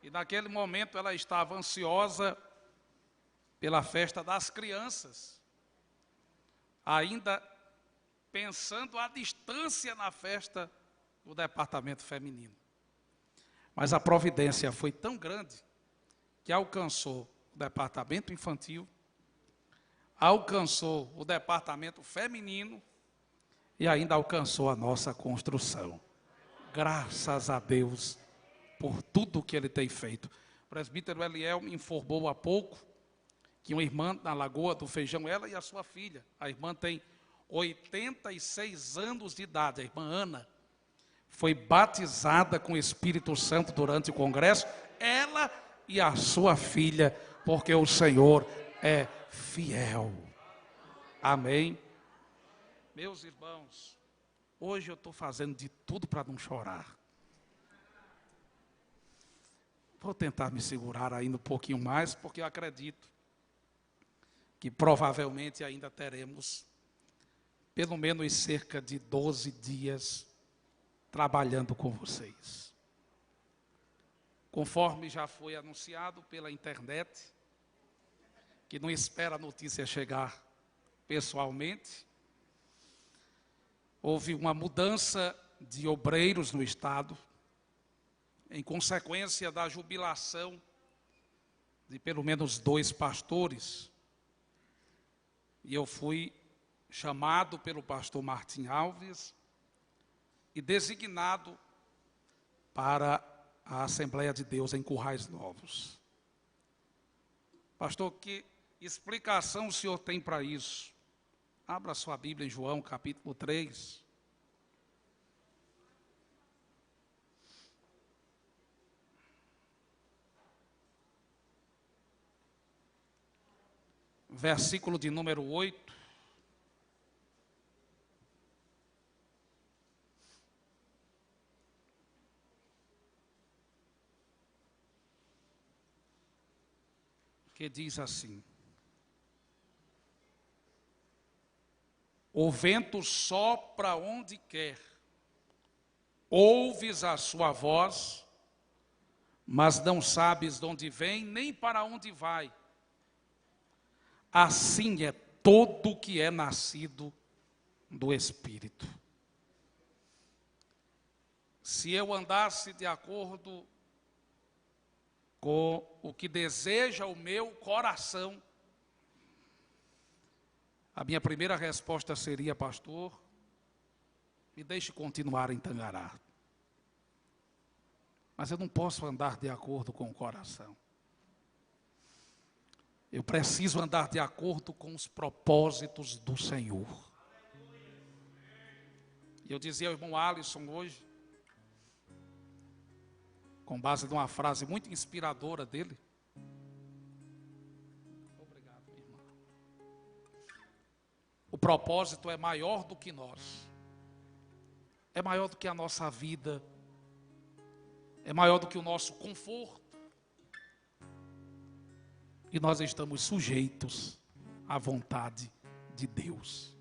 C: E naquele momento ela estava ansiosa pela festa das crianças, ainda pensando à distância na festa do departamento feminino. Mas a providência foi tão grande que alcançou o departamento infantil, alcançou o departamento feminino e ainda alcançou a nossa construção. Graças a Deus por tudo que Ele tem feito. O presbítero Eliel me informou há pouco que uma irmã na Lagoa do Feijão, ela e a sua filha, a irmã tem 86 anos de idade, a irmã Ana, foi batizada com o Espírito Santo durante o congresso, ela e a sua filha, porque o Senhor é fiel. Amém? Meus irmãos, hoje eu estou fazendo de tudo para não chorar. Vou tentar me segurar ainda um pouquinho mais, porque eu acredito que provavelmente ainda teremos pelo menos cerca de 12 dias trabalhando com vocês. Conforme já foi anunciado pela internet, que não espera a notícia chegar pessoalmente, houve uma mudança de obreiros no estado, em consequência da jubilação de pelo menos 2 pastores. E eu fui chamado pelo pastor Martim Alves e designado para a Assembleia de Deus em Currais Novos. Pastor, que explicação o senhor tem para isso? Abra sua Bíblia em João, capítulo 3. Versículo de número 8. Que diz assim: o vento sopra onde quer, ouves a sua voz, mas não sabes de onde vem, nem para onde vai. Assim é todo que é nascido do Espírito. se eu andasse de acordo com o que deseja o meu coração, a minha primeira resposta seria: pastor, me deixe continuar em Tangará. Mas eu não posso andar de acordo com o coração. Eu preciso andar de acordo com os propósitos do Senhor. Eu dizia ao irmão Alisson hoje, com base numa frase muito inspiradora dele. Obrigado, minha irmã. O propósito é maior do que nós. É maior do que a nossa vida. É maior do que o nosso conforto. E nós estamos sujeitos à vontade de Deus.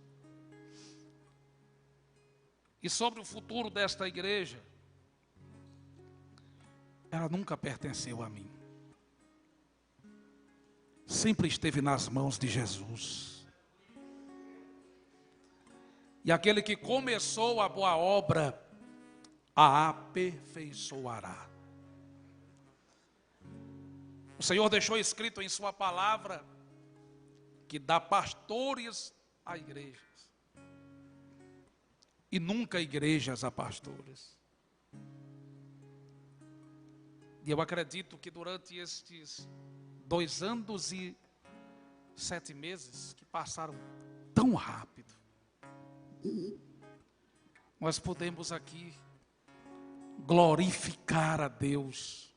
C: E sobre o futuro desta igreja, ela nunca pertenceu a mim. Sempre esteve nas mãos de Jesus. E aquele que começou a boa obra, a aperfeiçoará. O Senhor deixou escrito em sua palavra que dá pastores a igrejas. E nunca igrejas a pastores. E eu acredito que durante estes 2 anos e 7 meses, que passaram tão rápido, nós podemos aqui glorificar a Deus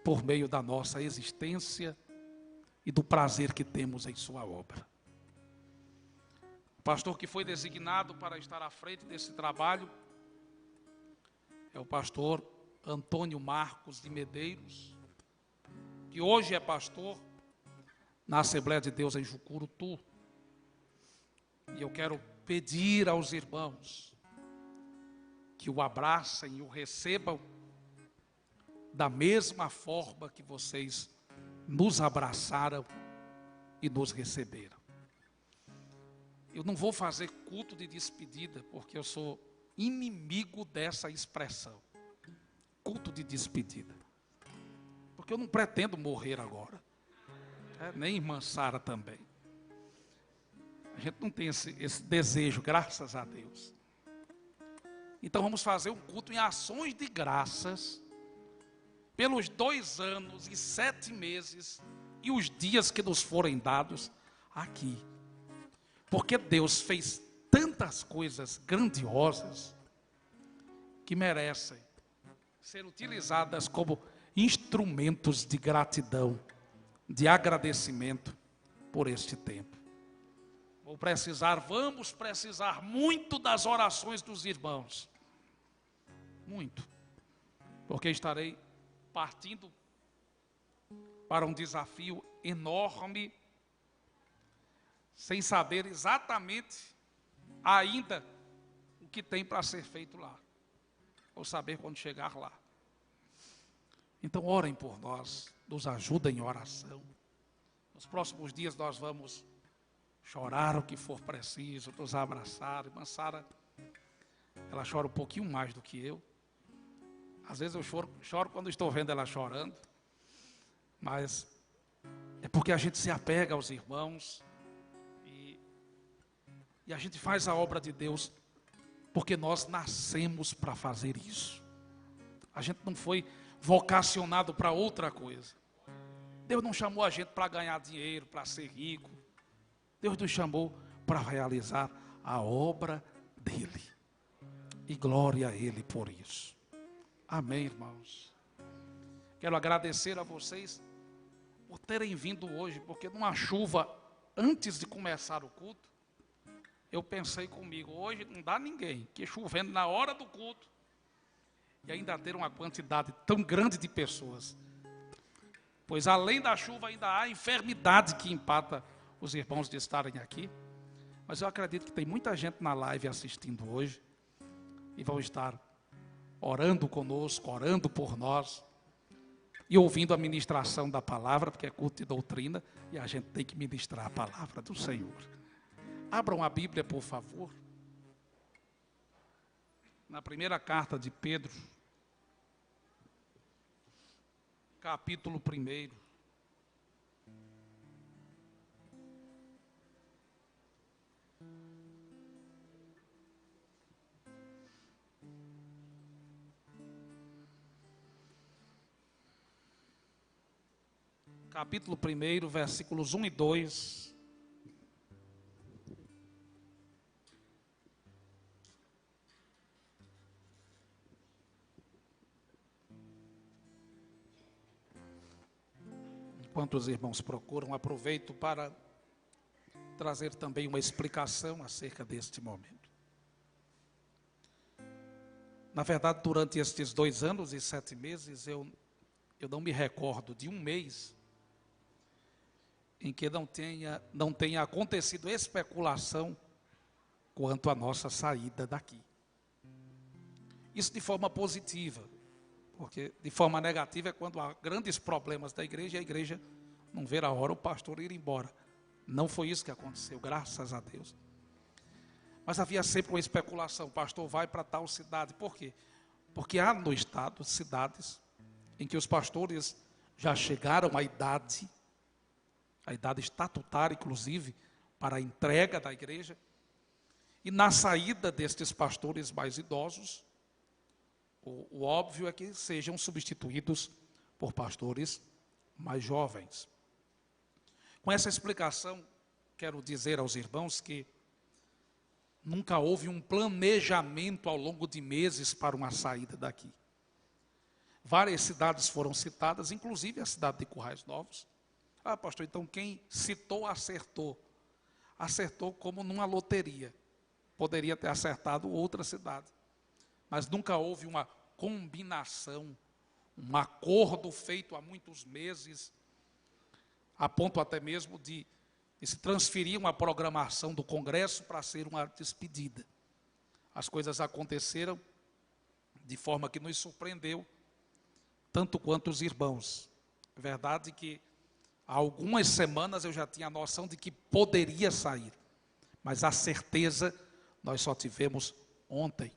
C: por meio da nossa existência e do prazer que temos em sua obra. O pastor que foi designado para estar à frente desse trabalho é o pastor Antônio Marcos de Medeiros, que hoje é pastor na Assembleia de Deus em Jucurutu. E eu quero pedir aos irmãos que o abracem e o recebam da mesma forma que vocês nos abraçaram e nos receberam. Eu não vou fazer culto de despedida, porque eu sou inimigo dessa expressão. Culto de despedida. Porque eu não pretendo morrer agora. Nem irmã Sara também. A gente não tem esse desejo, graças a Deus. Então vamos fazer um culto em ações de graças pelos 2 anos e 7 meses e os dias que nos forem dados aqui. Porque Deus fez tantas coisas grandiosas que merecem ser utilizadas como instrumentos de gratidão, de agradecimento por este tempo. Vamos precisar muito das orações dos irmãos. Muito. Porque estarei partindo para um desafio enorme, sem saber exatamente ainda o que tem para ser feito lá. Vou saber quando chegar lá. Então orem por nós, nos ajudem em oração. Nos próximos dias nós vamos chorar o que for preciso, nos abraçar. Irmã Sara, ela chora um pouquinho mais do que eu. Às vezes eu choro quando estou vendo ela chorando. Mas é porque a gente se apega aos irmãos. E a gente faz a obra de Deus porque nós nascemos para fazer isso. A gente não foi vocacionado para outra coisa. Deus não chamou a gente para ganhar dinheiro, para ser rico. Deus nos chamou para realizar a obra dele. E glória a ele por isso. Amém, irmãos. Quero agradecer a vocês por terem vindo hoje, porque numa chuva, antes de começar o culto, eu pensei comigo, hoje não dá ninguém, que chovendo na hora do culto, e ainda ter uma quantidade tão grande de pessoas. Pois além da chuva ainda há a enfermidade que empata os irmãos de estarem aqui. Mas eu acredito que tem muita gente na live assistindo hoje, e vão estar orando conosco, orando por nós, e ouvindo a ministração da palavra, porque é culto de doutrina, e a gente tem que ministrar a palavra do Senhor. Abram a Bíblia, por favor. na primeira carta de Pedro, capítulo 1. Capítulo 1, versículos 1 e 2. Enquanto os irmãos procuram, aproveito para trazer também uma explicação acerca deste momento. Na verdade, durante estes 2 anos e 7 meses, eu não me recordo de um mês em que não tenha acontecido especulação quanto à nossa saída daqui. Isso de forma positiva, porque de forma negativa é quando há grandes problemas da igreja e a igreja não vê a hora o pastor ir embora. Não foi isso que aconteceu, graças a Deus. Mas havia sempre uma especulação, o pastor vai para tal cidade. Por quê? Porque há no estado cidades em que os pastores já chegaram à idade estatutária, inclusive, para a entrega da igreja. E na saída destes pastores mais idosos, o óbvio é que sejam substituídos por pastores mais jovens. Com essa explicação, quero dizer aos irmãos que nunca houve um planejamento ao longo de meses para uma saída daqui. Várias cidades foram citadas, inclusive a cidade de Currais Novos. Ah, pastor, então quem citou acertou. Acertou como numa loteria. Poderia ter acertado outra cidade. Mas nunca houve uma combinação, um acordo feito há muitos meses, a ponto até mesmo de se transferir uma programação do Congresso para ser uma despedida. As coisas aconteceram de forma que nos surpreendeu, tanto quanto os irmãos. É verdade que há algumas semanas eu já tinha a noção de que poderia sair, mas a certeza nós só tivemos ontem.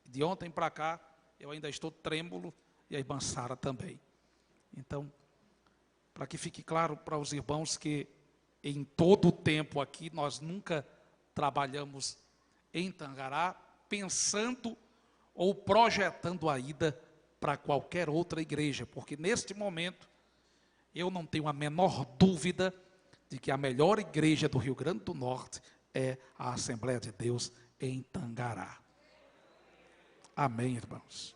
C: De ontem para cá, eu ainda estou trêmulo e a irmã Sara também. Então, para que fique claro para os irmãos que em todo o tempo aqui nós nunca trabalhamos em Tangará pensando ou projetando a ida para qualquer outra igreja, porque neste momento eu não tenho a menor dúvida de que a melhor igreja do Rio Grande do Norte é a Assembleia de Deus em Tangará. Amém, irmãos.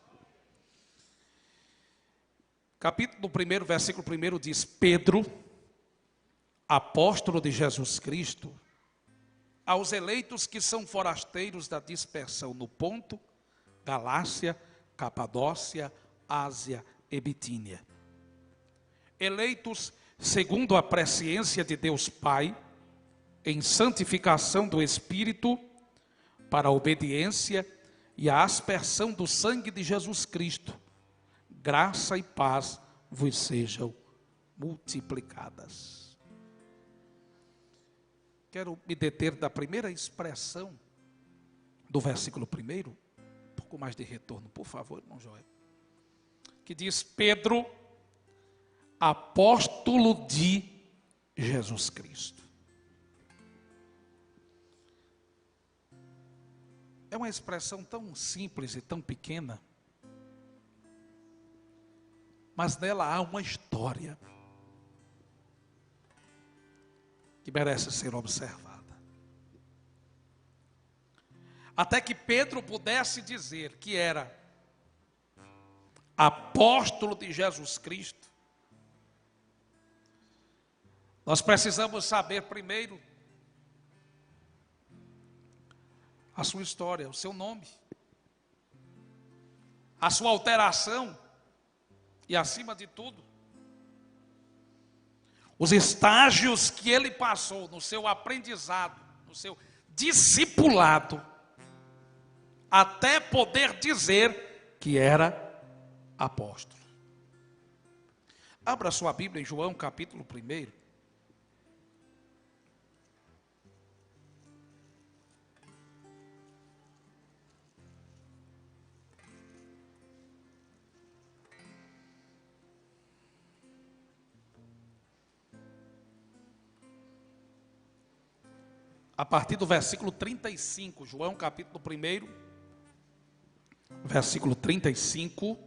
C: Capítulo 1, versículo 1 diz: Pedro, apóstolo de Jesus Cristo, aos eleitos que são forasteiros da dispersão no Ponto, Galácia, Capadócia, Ásia e Bitínia. Eleitos segundo a presciência de Deus Pai, em santificação do Espírito, para a obediência e a aspersão do sangue de Jesus Cristo, graça e paz vos sejam multiplicadas. Quero me deter da primeira expressão do versículo 1, um pouco mais de retorno, por favor, irmão Joel, que diz: Pedro, apóstolo de Jesus Cristo. É uma expressão tão simples e tão pequena, mas nela há uma história que merece ser observada. Até que Pedro pudesse dizer que era apóstolo de Jesus Cristo, nós precisamos saber primeiro a sua história, o seu nome, a sua alteração e, acima de tudo, os estágios que ele passou no seu aprendizado, no seu discipulado, até poder dizer que era apóstolo. Abra sua Bíblia em João capítulo 1. a partir do versículo 35. João, capítulo 1, versículo 35,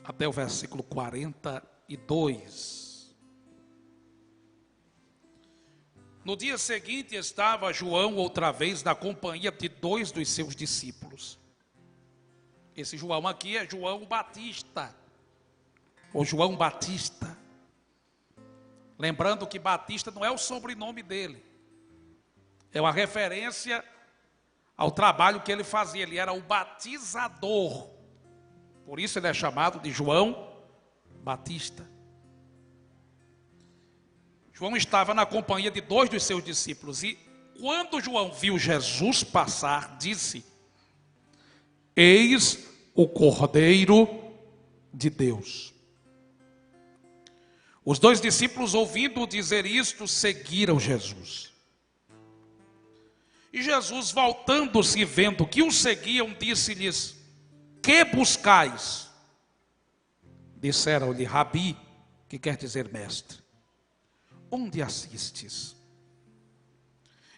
C: até o versículo 42. No dia seguinte estava João outra vez na companhia de 2 dos seus discípulos. Esse João aqui é João Batista, ou João Batista. Lembrando que Batista não é o sobrenome dele, é uma referência ao trabalho que ele fazia. Ele era o batizador, por isso ele é chamado de João Batista. João estava na companhia de 2 dos seus discípulos, e quando João viu Jesus passar, disse: eis o Cordeiro de Deus. Os 2 discípulos, ouvindo dizer isto, seguiram Jesus. E Jesus, voltando-se e vendo que o seguiam, disse-lhes: que buscais? Disseram-lhe: Rabi, que quer dizer mestre, onde assistes?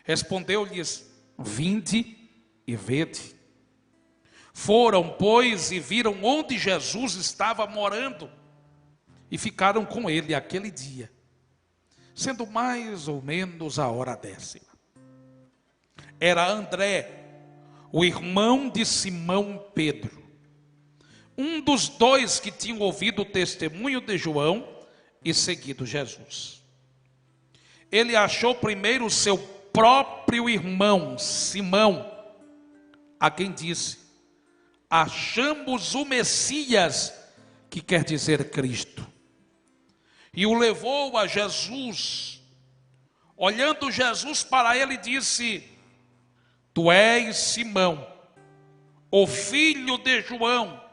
C: Respondeu-lhes: vinde e vede. Foram, pois, e viram onde Jesus estava morando, e ficaram com ele aquele dia, sendo mais ou menos a hora 10. Era André, o irmão de Simão Pedro, um dos 2 que tinham ouvido o testemunho de João e seguido Jesus. Ele achou primeiro o seu próprio irmão, Simão, a quem disse: achamos o Messias, que quer dizer Cristo. E o levou a Jesus. Olhando Jesus para ele, disse: tu és Simão, o filho de João,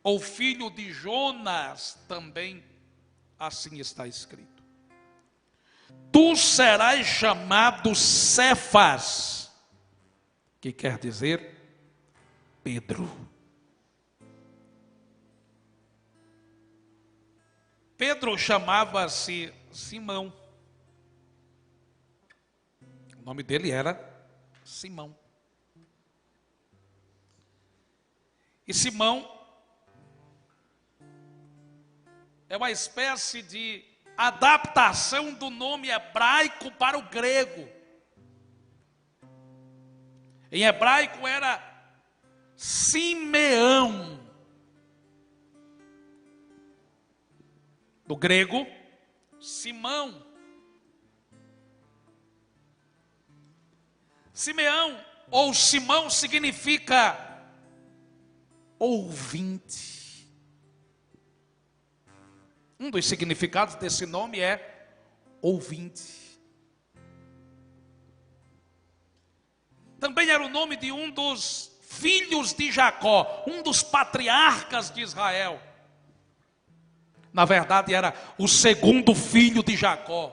C: ou filho de Jonas, também assim está escrito. Tu serás chamado Cefas, que quer dizer Pedro. Pedro chamava-se Simão. O nome dele era Simão. E Simão é uma espécie de adaptação do nome hebraico para o grego. Em hebraico era Simeão. Do grego, Simão. Simeão ou Simão significa ouvinte. Um dos significados desse nome é ouvinte. Também era o nome de um dos filhos de Jacó, um dos patriarcas de Israel. Na verdade, era o segundo filho de Jacó.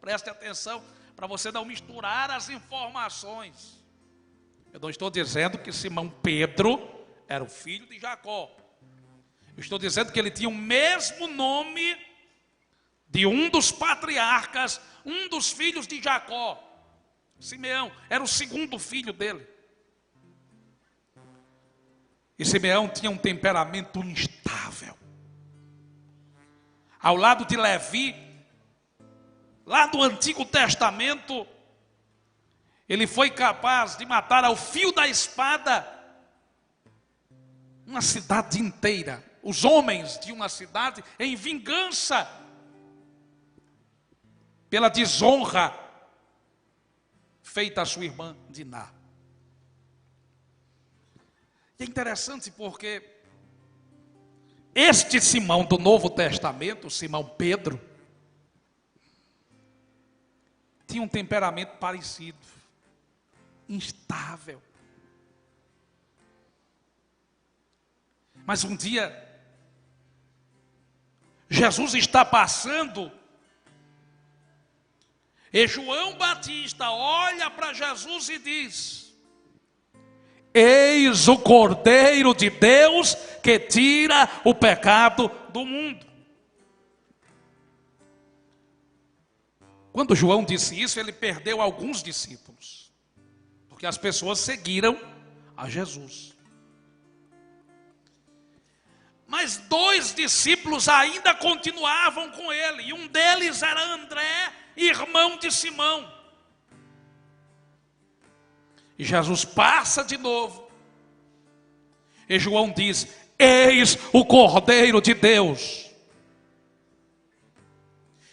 C: Preste atenção para você não misturar as informações. Eu não estou dizendo que Simão Pedro era o filho de Jacó. Eu estou dizendo que ele tinha o mesmo nome de um dos patriarcas, um dos filhos de Jacó. Simeão era o segundo filho dele. E Simeão tinha um temperamento instável. Ao lado de Levi, lá do Antigo Testamento, ele foi capaz de matar ao fio da espada uma cidade inteira, os homens de uma cidade, em vingança pela desonra feita à sua irmã Diná. E é interessante porque este Simão do Novo Testamento, Simão Pedro, tinha um temperamento parecido, instável. Mas um dia, Jesus está passando, e João Batista olha para Jesus e diz: eis o Cordeiro de Deus que tira o pecado do mundo. Quando João disse isso, ele perdeu alguns discípulos, porque as pessoas seguiram a Jesus. Mas 2 discípulos ainda continuavam com ele, e um deles era André, irmão de Simão. E Jesus passa de novo, e João diz: eis o Cordeiro de Deus.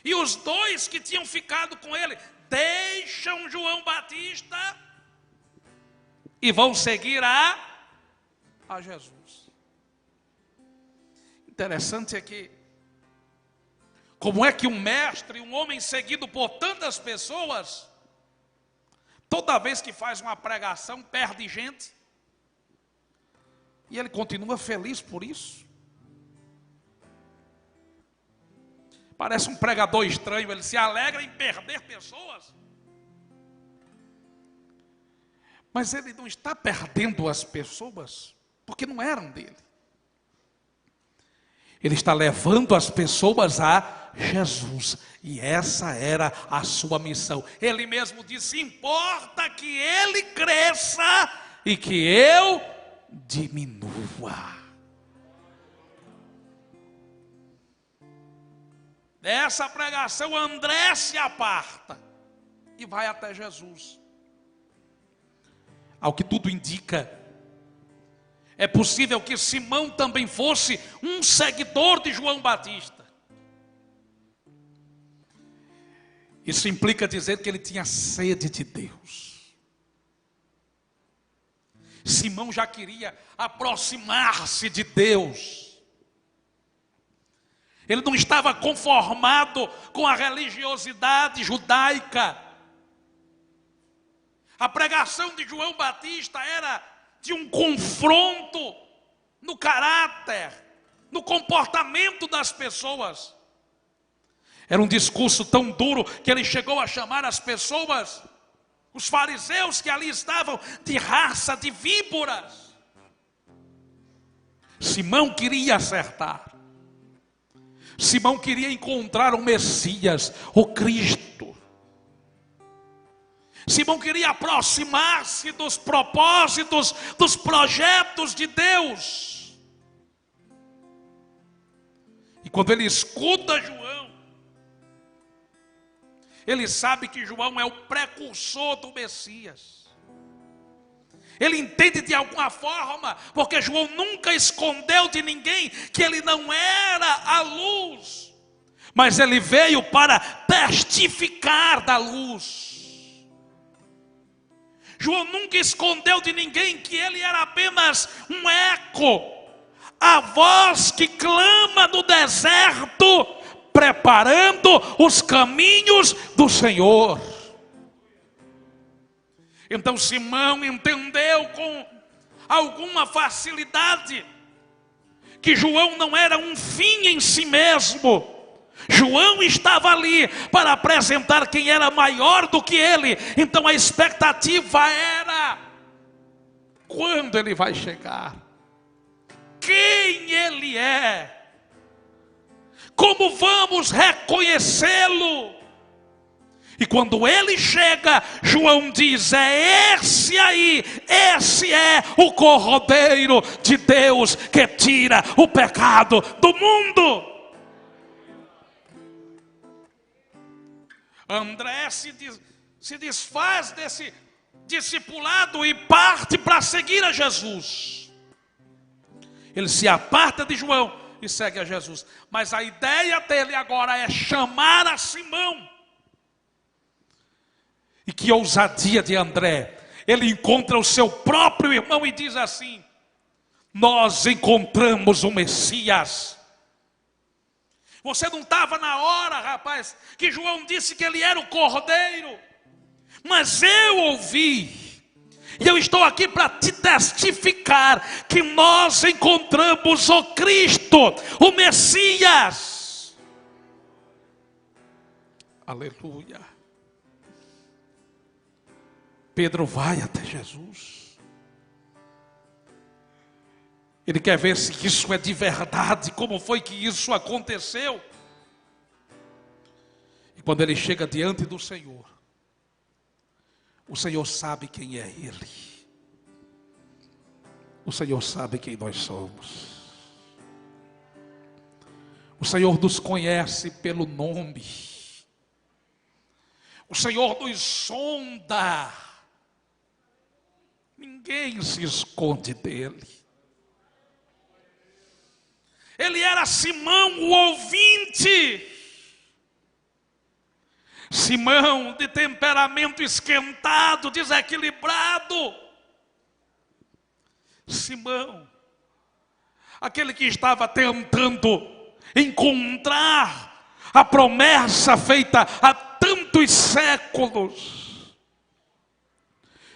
C: E os 2 que tinham ficado com ele deixam João Batista e vão seguir a Jesus. Interessante é que, como é que um mestre, um homem seguido por tantas pessoas, toda vez que faz uma pregação, perde gente, e ele continua feliz por isso? Parece um pregador estranho, ele se alegra em perder pessoas. Mas ele não está perdendo as pessoas porque não eram dele. Ele está levando as pessoas a Jesus. E essa era a sua missão. Ele mesmo disse: importa que ele cresça e que eu diminua. Dessa pregação, André se aparta e vai até Jesus. Ao que tudo indica, é possível que Simão também fosse um seguidor de João Batista. Isso implica dizer que ele tinha sede de Deus. Simão já queria aproximar-se de Deus. Ele não estava conformado com a religiosidade judaica. A pregação de João Batista era de um confronto no caráter, no comportamento das pessoas. Era um discurso tão duro que ele chegou a chamar as pessoas, os fariseus que ali estavam, de raça de víboras. Simão queria acertar. Simão queria encontrar o Messias, o Cristo. Simão queria aproximar-se dos propósitos, dos projetos de Deus. E quando ele escuta João, ele sabe que João é o precursor do Messias. Ele entende de alguma forma, porque João nunca escondeu de ninguém que ele não era a luz, mas ele veio para testificar da luz. João nunca escondeu de ninguém que ele era apenas um eco, a voz que clama no deserto, preparando os caminhos do Senhor. Então Simão entendeu com alguma facilidade que João não era um fim em si mesmo. João estava ali para apresentar quem era maior do que ele. Então a expectativa era: quando ele vai chegar? Quem ele é? Como vamos reconhecê-lo? E quando ele chega, João diz: é esse aí, esse é o Cordeiro de Deus que tira o pecado do mundo. André se desfaz desse discipulado e parte para seguir a Jesus. Ele se aparta de João e segue a Jesus. Mas a ideia dele agora é chamar a Simão. E que ousadia de André. Ele encontra o seu próprio irmão e diz assim: nós encontramos o Messias. Você não estava na hora, rapaz, que João disse que ele era o Cordeiro. Mas eu ouvi, e eu estou aqui para te testificar que nós encontramos o Cristo, o Messias. Aleluia. Pedro vai até Jesus. Ele quer ver se isso é de verdade, como foi que isso aconteceu. E quando ele chega diante do Senhor, o Senhor sabe quem é Ele. O Senhor sabe quem nós somos. O Senhor nos conhece pelo nome. O Senhor nos sonda. Ninguém se esconde dele. Ele era Simão, o ouvinte. Simão, de temperamento esquentado, desequilibrado. Simão, aquele que estava tentando encontrar a promessa feita há tantos séculos.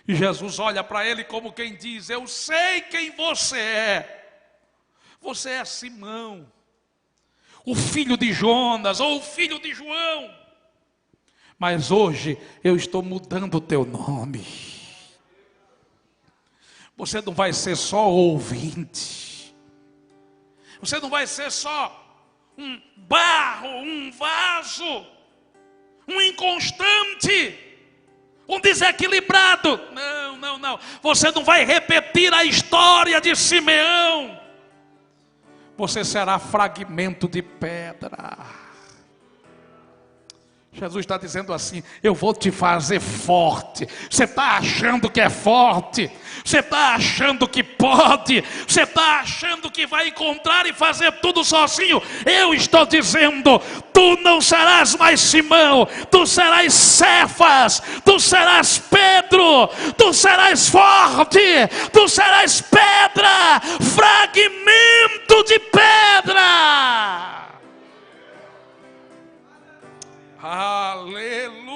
C: E Jesus olha para ele como quem diz: eu sei quem você é. Você é Simão, o filho de Jonas, ou o filho de João. Mas hoje eu estou mudando o teu nome. Você não vai ser só ouvinte. Você não vai ser só um barro, um vaso, um inconstante, um desequilibrado. Não. Você não vai repetir a história de Simeão. Você será fragmento de pedra. Jesus está dizendo assim: eu vou te fazer forte. Você está achando que é forte? Você está achando que pode? Você está achando que vai encontrar e fazer tudo sozinho? Eu estou dizendo: tu não serás mais Simão, tu serás Cefas, tu serás Pedro, tu serás forte, tu serás pedra, fragmento de pedra. Aleluia!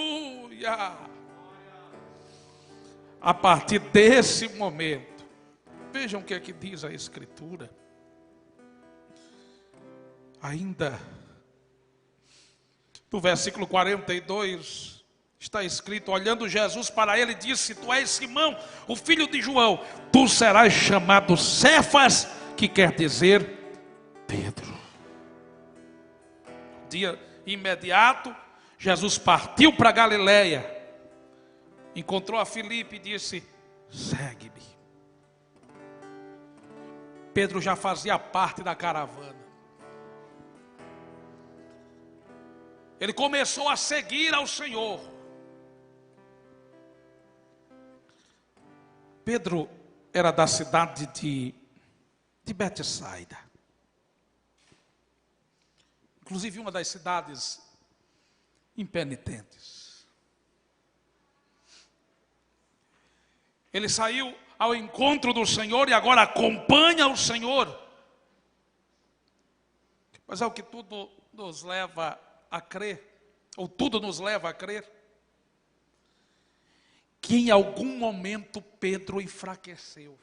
C: A partir desse momento, vejam o que é que diz a Escritura. Ainda no versículo 42 está escrito: olhando Jesus para ele, disse: tu és Simão, o filho de João, tu serás chamado Cefas, que quer dizer Pedro. Dia imediato, Jesus partiu para Galiléia, encontrou a Filipe e disse: segue-me. Pedro já fazia parte da caravana. Ele começou a seguir ao Senhor. Pedro era da cidade de Betsaida. Inclusive uma das cidades impenitentes. Ele saiu ao encontro do Senhor e agora acompanha o Senhor. Mas é o que tudo nos leva a crer, ou tudo nos leva a crer, que em algum momento Pedro enfraqueceu.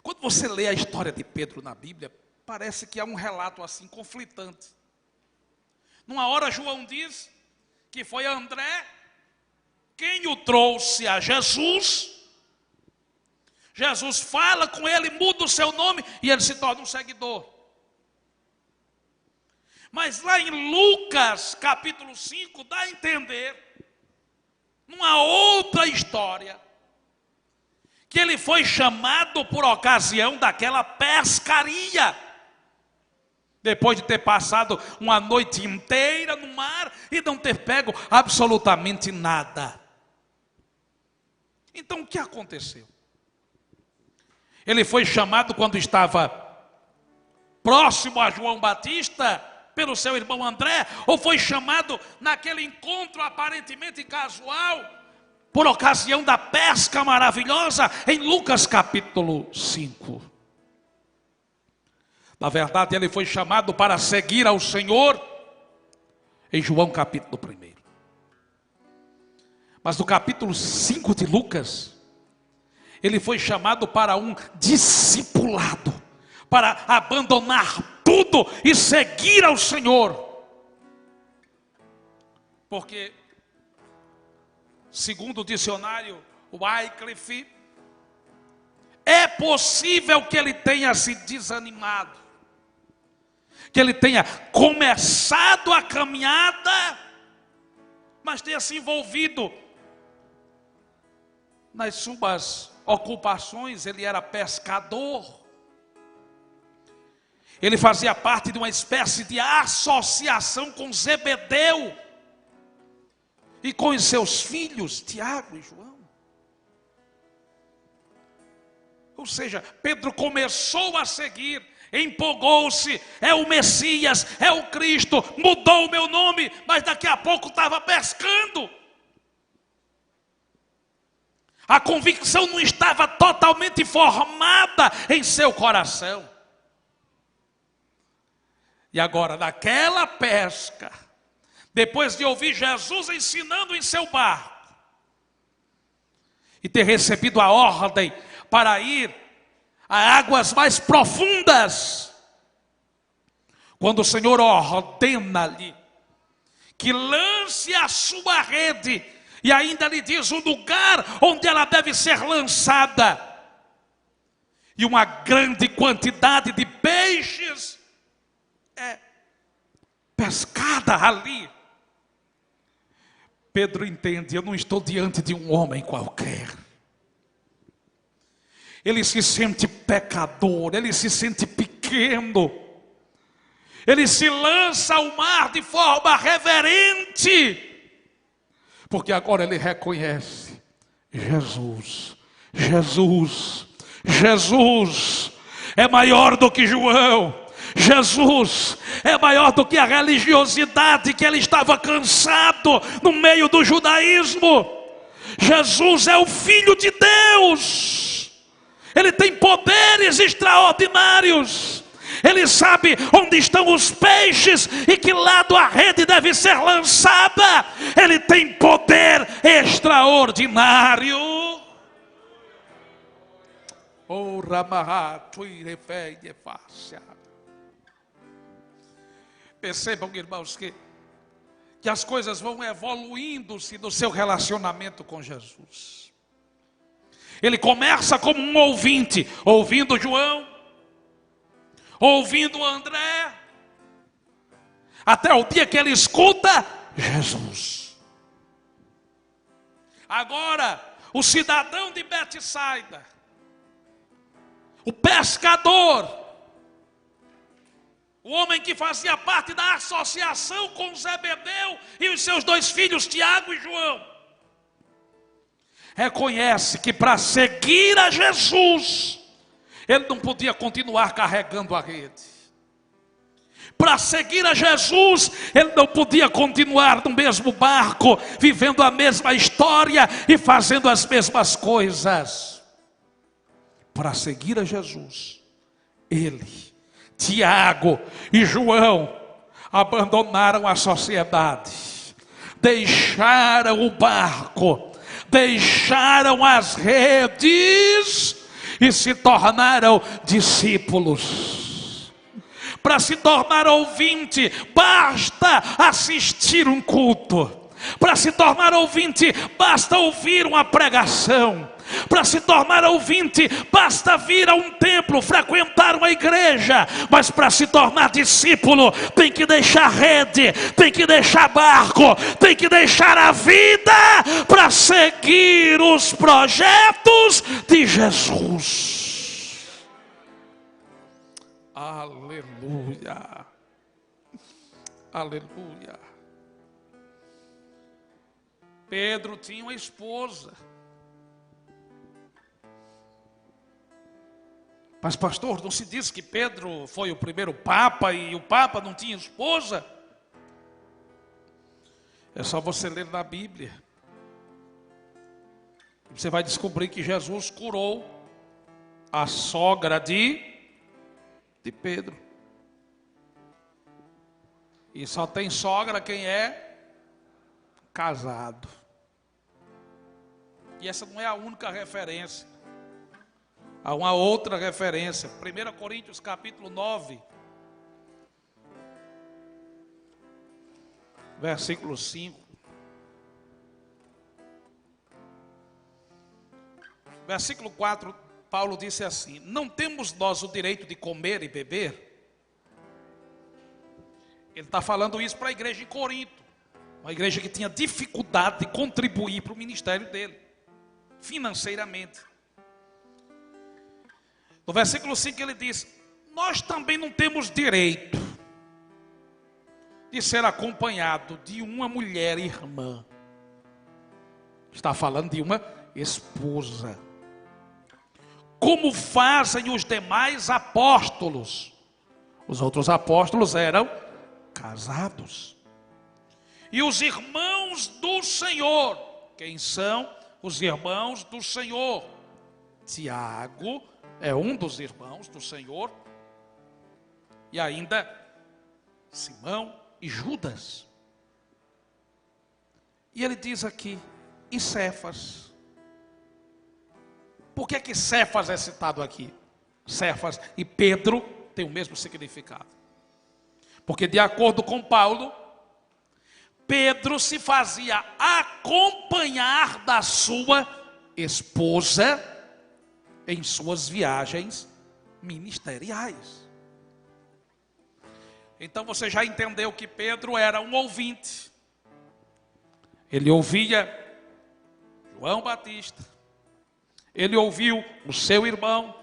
C: Quando você lê a história de Pedro na Bíblia, parece que há um relato assim conflitante. Numa hora João diz que foi André quem o trouxe a Jesus. Jesus fala com ele, muda o seu nome e ele se torna um seguidor. Mas lá em Lucas capítulo 5 dá a entender, numa outra história, que ele foi chamado por ocasião daquela pescaria. Depois de ter passado uma noite inteira no mar e não ter pego absolutamente nada. Então o que aconteceu? Ele foi chamado quando estava próximo a João Batista, pelo seu irmão André, ou foi chamado naquele encontro aparentemente casual, por ocasião da pesca maravilhosa, em Lucas capítulo 5. Na verdade, ele foi chamado para seguir ao Senhor em João capítulo 1. Mas no capítulo 5 de Lucas, ele foi chamado para um discipulado, para abandonar tudo e seguir ao Senhor. Porque, segundo o dicionário Wycliffe, é possível que ele tenha se desanimado. que ele tenha começado a caminhada, mas tenha se envolvido nas suas ocupações. Ele era pescador. Ele fazia parte de uma espécie de associação com Zebedeu e com os seus filhos, Tiago e João. Ou seja, Pedro começou a seguir, empolgou-se, é o Messias, é o Cristo, mudou o meu nome, mas daqui a pouco estava pescando. A convicção não estava totalmente formada em seu coração. E agora, naquela pesca, depois de ouvir Jesus ensinando em seu barco, e ter recebido a ordem para ir a águas mais profundas, quando o Senhor ordena-lhe que lance a sua rede, e ainda lhe diz o lugar onde ela deve ser lançada, e uma grande quantidade de peixes é pescada ali, Pedro entende: eu não estou diante de um homem qualquer. Ele se sente pecador, ele se sente pequeno, ele se lança ao mar de forma reverente, porque agora ele reconhece: Jesus é maior do que João. Jesus é maior do que a religiosidade que ele estava cansado no meio do judaísmo. Jesus é o Filho de Deus. Ele tem poderes extraordinários. Ele sabe onde estão os peixes e que lado a rede deve ser lançada. Ele tem poder extraordinário. Oh, Ramahato irefé de fácia. Percebam, irmãos, que as coisas vão evoluindo-se no seu relacionamento com Jesus. Ele começa como um ouvinte, ouvindo João, ouvindo André, até o dia que ele escuta Jesus. Agora, o cidadão de Betsaida, o pescador, o homem que fazia parte da associação com Zebedeu e os seus dois filhos, Tiago e João, reconhece que para seguir a Jesus, ele não podia continuar carregando a rede. Para seguir a Jesus, ele não podia continuar no mesmo barco, vivendo a mesma história e fazendo as mesmas coisas. Para seguir a Jesus, ele, Tiago e João abandonaram a sociedade, deixaram o barco, deixaram as redes e se tornaram discípulos. Para se tornar ouvinte, basta assistir um culto. Para se tornar ouvinte, basta ouvir uma pregação. Para se tornar ouvinte, basta vir a um templo, frequentar uma igreja. Mas para se tornar discípulo, tem que deixar rede, tem que deixar barco, tem que deixar a vida para seguir os projetos de Jesus. Aleluia, aleluia. Pedro tinha uma esposa. Mas pastor, não se diz que Pedro foi o primeiro papa e o papa não tinha esposa? É só você ler na Bíblia. Você vai descobrir que Jesus curou a sogra de Pedro. E só tem sogra quem é casado. E essa não é a única referência. Há uma outra referência, 1 Coríntios capítulo 9, versículo 5. Versículo 4, Paulo disse assim: não temos nós o direito de comer e beber? Ele está falando isso para a igreja em Corinto. Uma igreja que tinha dificuldade de contribuir para o ministério dele, financeiramente. No versículo 5 ele diz: nós também não temos direito de ser acompanhado de uma mulher irmã. Está falando de uma esposa. Como fazem os demais apóstolos. Os outros apóstolos eram casados. E os irmãos do Senhor. Quem são os irmãos do Senhor? Tiago é um dos irmãos do Senhor. E ainda Simão e Judas. E ele diz aqui: e Cefas? Por que Cefas é citado aqui? Cefas e Pedro têm o mesmo significado. Porque de acordo com Paulo, Pedro se fazia acompanhar da sua esposa em suas viagens ministeriais. Então você já entendeu que Pedro era um ouvinte. Ele ouvia João Batista. Ele ouviu o seu irmão.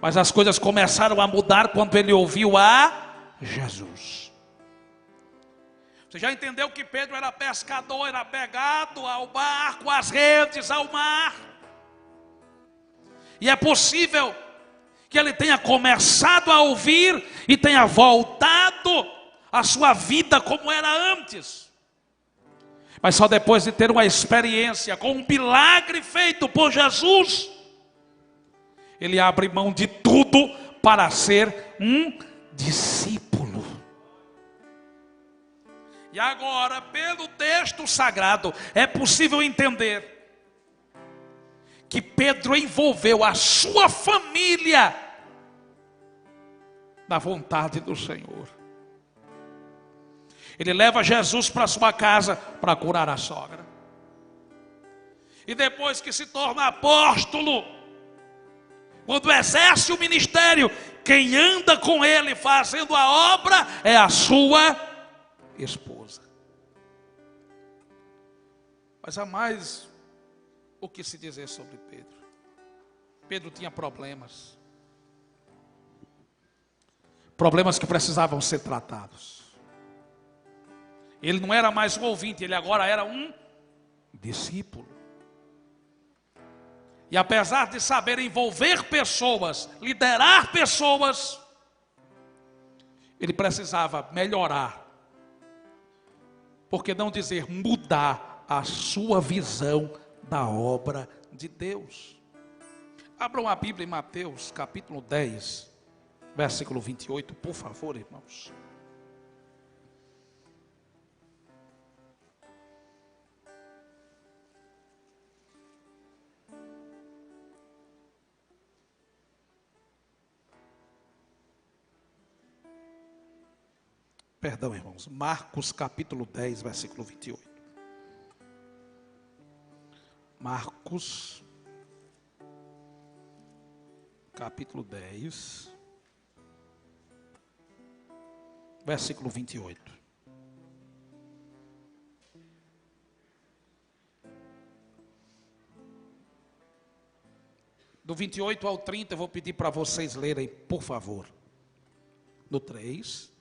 C: Mas as coisas começaram a mudar quando ele ouviu a Jesus. Você já entendeu que Pedro era pescador, era pegado ao barco, às redes, ao mar. E é possível que ele tenha começado a ouvir e tenha voltado à sua vida como era antes. Mas só depois de ter uma experiência com um milagre feito por Jesus, ele abre mão de tudo para ser um discípulo. E agora, pelo texto sagrado, é possível entender que Pedro envolveu a sua família na vontade do Senhor. Ele leva Jesus para sua casa para curar a sogra. E depois que se torna apóstolo, quando exerce o ministério, quem anda com ele fazendo a obra é a sua esposa. Mas há mais o que se dizer sobre Pedro. Pedro tinha problemas. Problemas que precisavam ser tratados. Ele não era mais um ouvinte, ele agora era um discípulo. E apesar de saber envolver pessoas, liderar pessoas, ele precisava melhorar. Por que não dizer mudar a sua visão da obra de Deus? Abram a Bíblia em Mateus capítulo 10, versículo 28, por favor, irmãos. Perdão, irmãos. Marcos capítulo 10, versículo 28. Marcos capítulo 10, versículo 28. Do 28 ao 30 eu vou pedir para vocês lerem, por favor. No 3.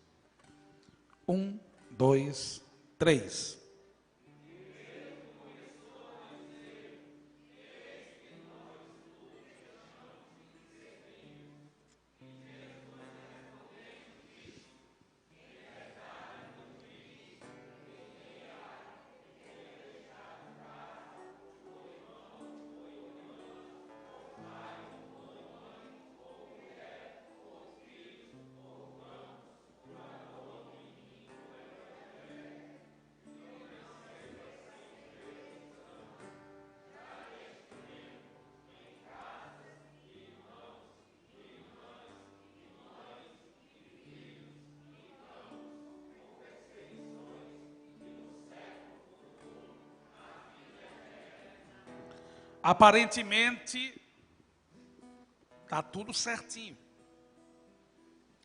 C: 1, 2, 3. Aparentemente, está tudo certinho.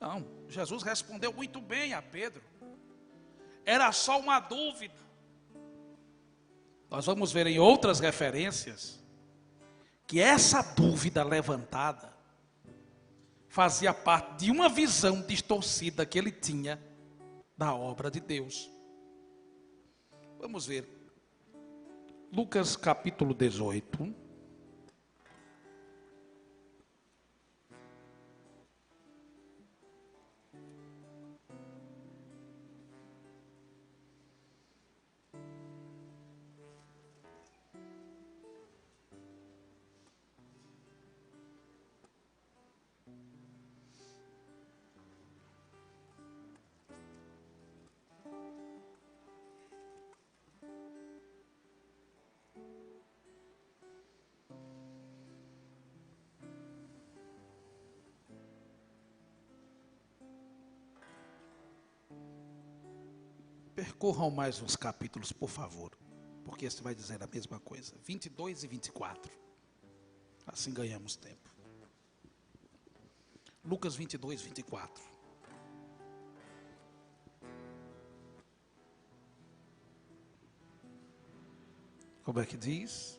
C: Não, Jesus respondeu muito bem a Pedro. era só uma dúvida. Nós vamos ver em outras referências que essa dúvida levantada fazia parte de uma visão distorcida que ele tinha da obra de Deus. Vamos ver. Lucas capítulo 18. Percorram mais uns capítulos, por favor, porque esse vai dizer a mesma coisa. 22 e 24. Assim ganhamos tempo. Lucas 22, 24. Como é que diz?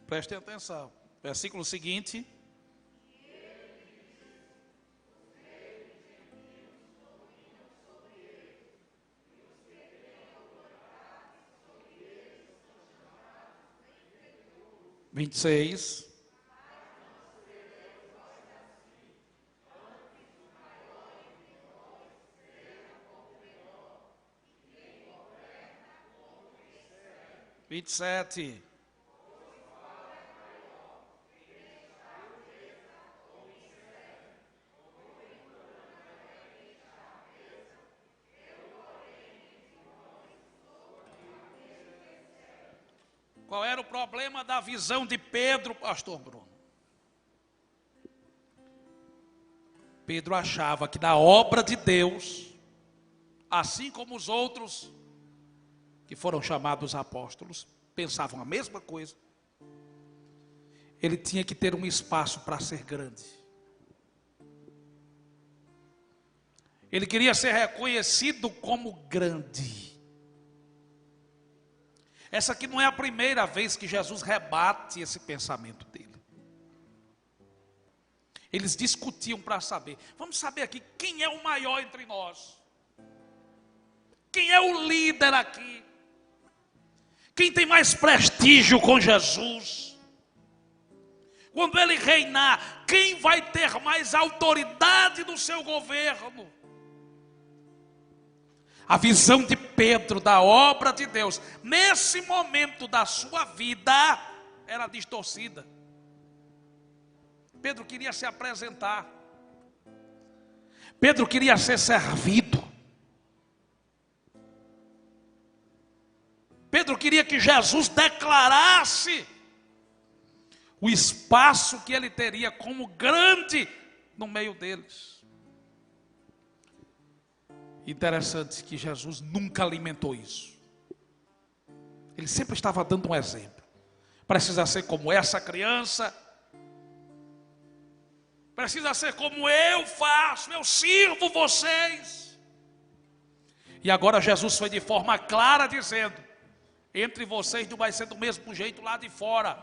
C: Prestem atenção. Versículo seguinte. Vinte e seis. Vinte e sete. Qual era o problema da visão de Pedro, pastor Bruno? Pedro achava que da obra de Deus, assim como os outros que foram chamados apóstolos, pensavam a mesma coisa. Ele tinha que ter um espaço para ser grande. Ele queria ser reconhecido como grande. Essa aqui não é a primeira vez que Jesus rebate esse pensamento dele. Eles discutiam para saber. Vamos saber aqui quem é o maior entre nós. Quem é o líder aqui? Quem tem mais prestígio com Jesus? Quando ele reinar, quem vai ter mais autoridade no seu governo? A visão de Pedro da obra de Deus, nesse momento da sua vida, era distorcida. Pedro queria se apresentar. Pedro queria ser servido. Pedro queria que Jesus declarasse o espaço que ele teria como grande no meio deles. Interessante que Jesus nunca alimentou isso. Ele sempre estava dando um exemplo. Precisa ser como essa criança. Precisa ser como eu faço. Eu sirvo vocês. E agora Jesus foi de forma clara dizendo: entre vocês não vai ser do mesmo jeito lá de fora.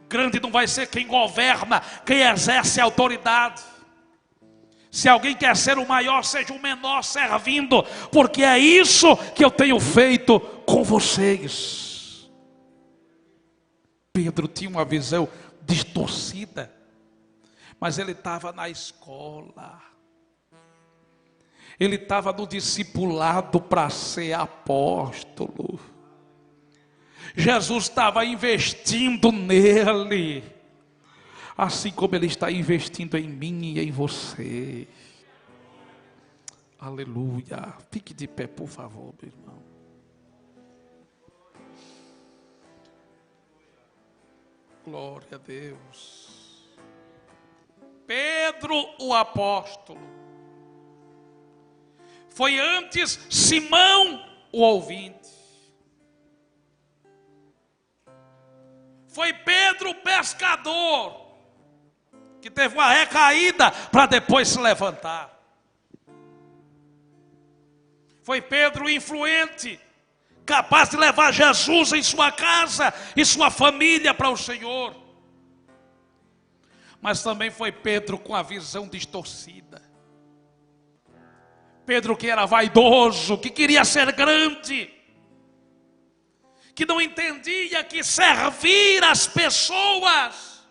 C: Grande não vai ser quem governa, quem exerce a autoridade. Se alguém quer ser o maior, seja o menor servindo, porque é isso que eu tenho feito com vocês. Pedro tinha uma visão distorcida, mas ele estava na escola. Ele estava no discipulado para ser apóstolo. Jesus estava investindo nele, assim como ele está investindo em mim e em você. Aleluia. Fique de pé, por favor, meu irmão. Glória a Deus. Pedro, o apóstolo, foi antes Simão, o ouvinte. Foi Pedro o pescador, que teve uma recaída para depois se levantar. Foi Pedro o influente, capaz de levar Jesus em sua casa e sua família para o Senhor. Mas também foi Pedro com a visão distorcida. Pedro que era vaidoso, que queria ser grande, que não entendia que servir as pessoas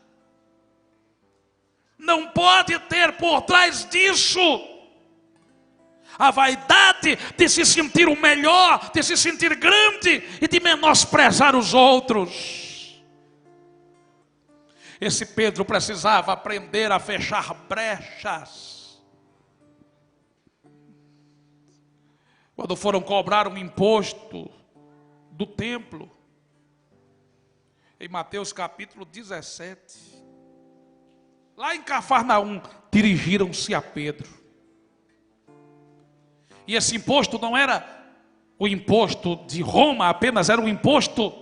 C: não pode ter por trás disso a vaidade de se sentir o melhor, de se sentir grande e de menosprezar os outros. Esse Pedro precisava aprender a fechar brechas. Quando foram cobrar um imposto do templo, em Mateus capítulo 17, lá em Cafarnaum, dirigiram-se a Pedro. E esse imposto não era o imposto de Roma apenas, era um imposto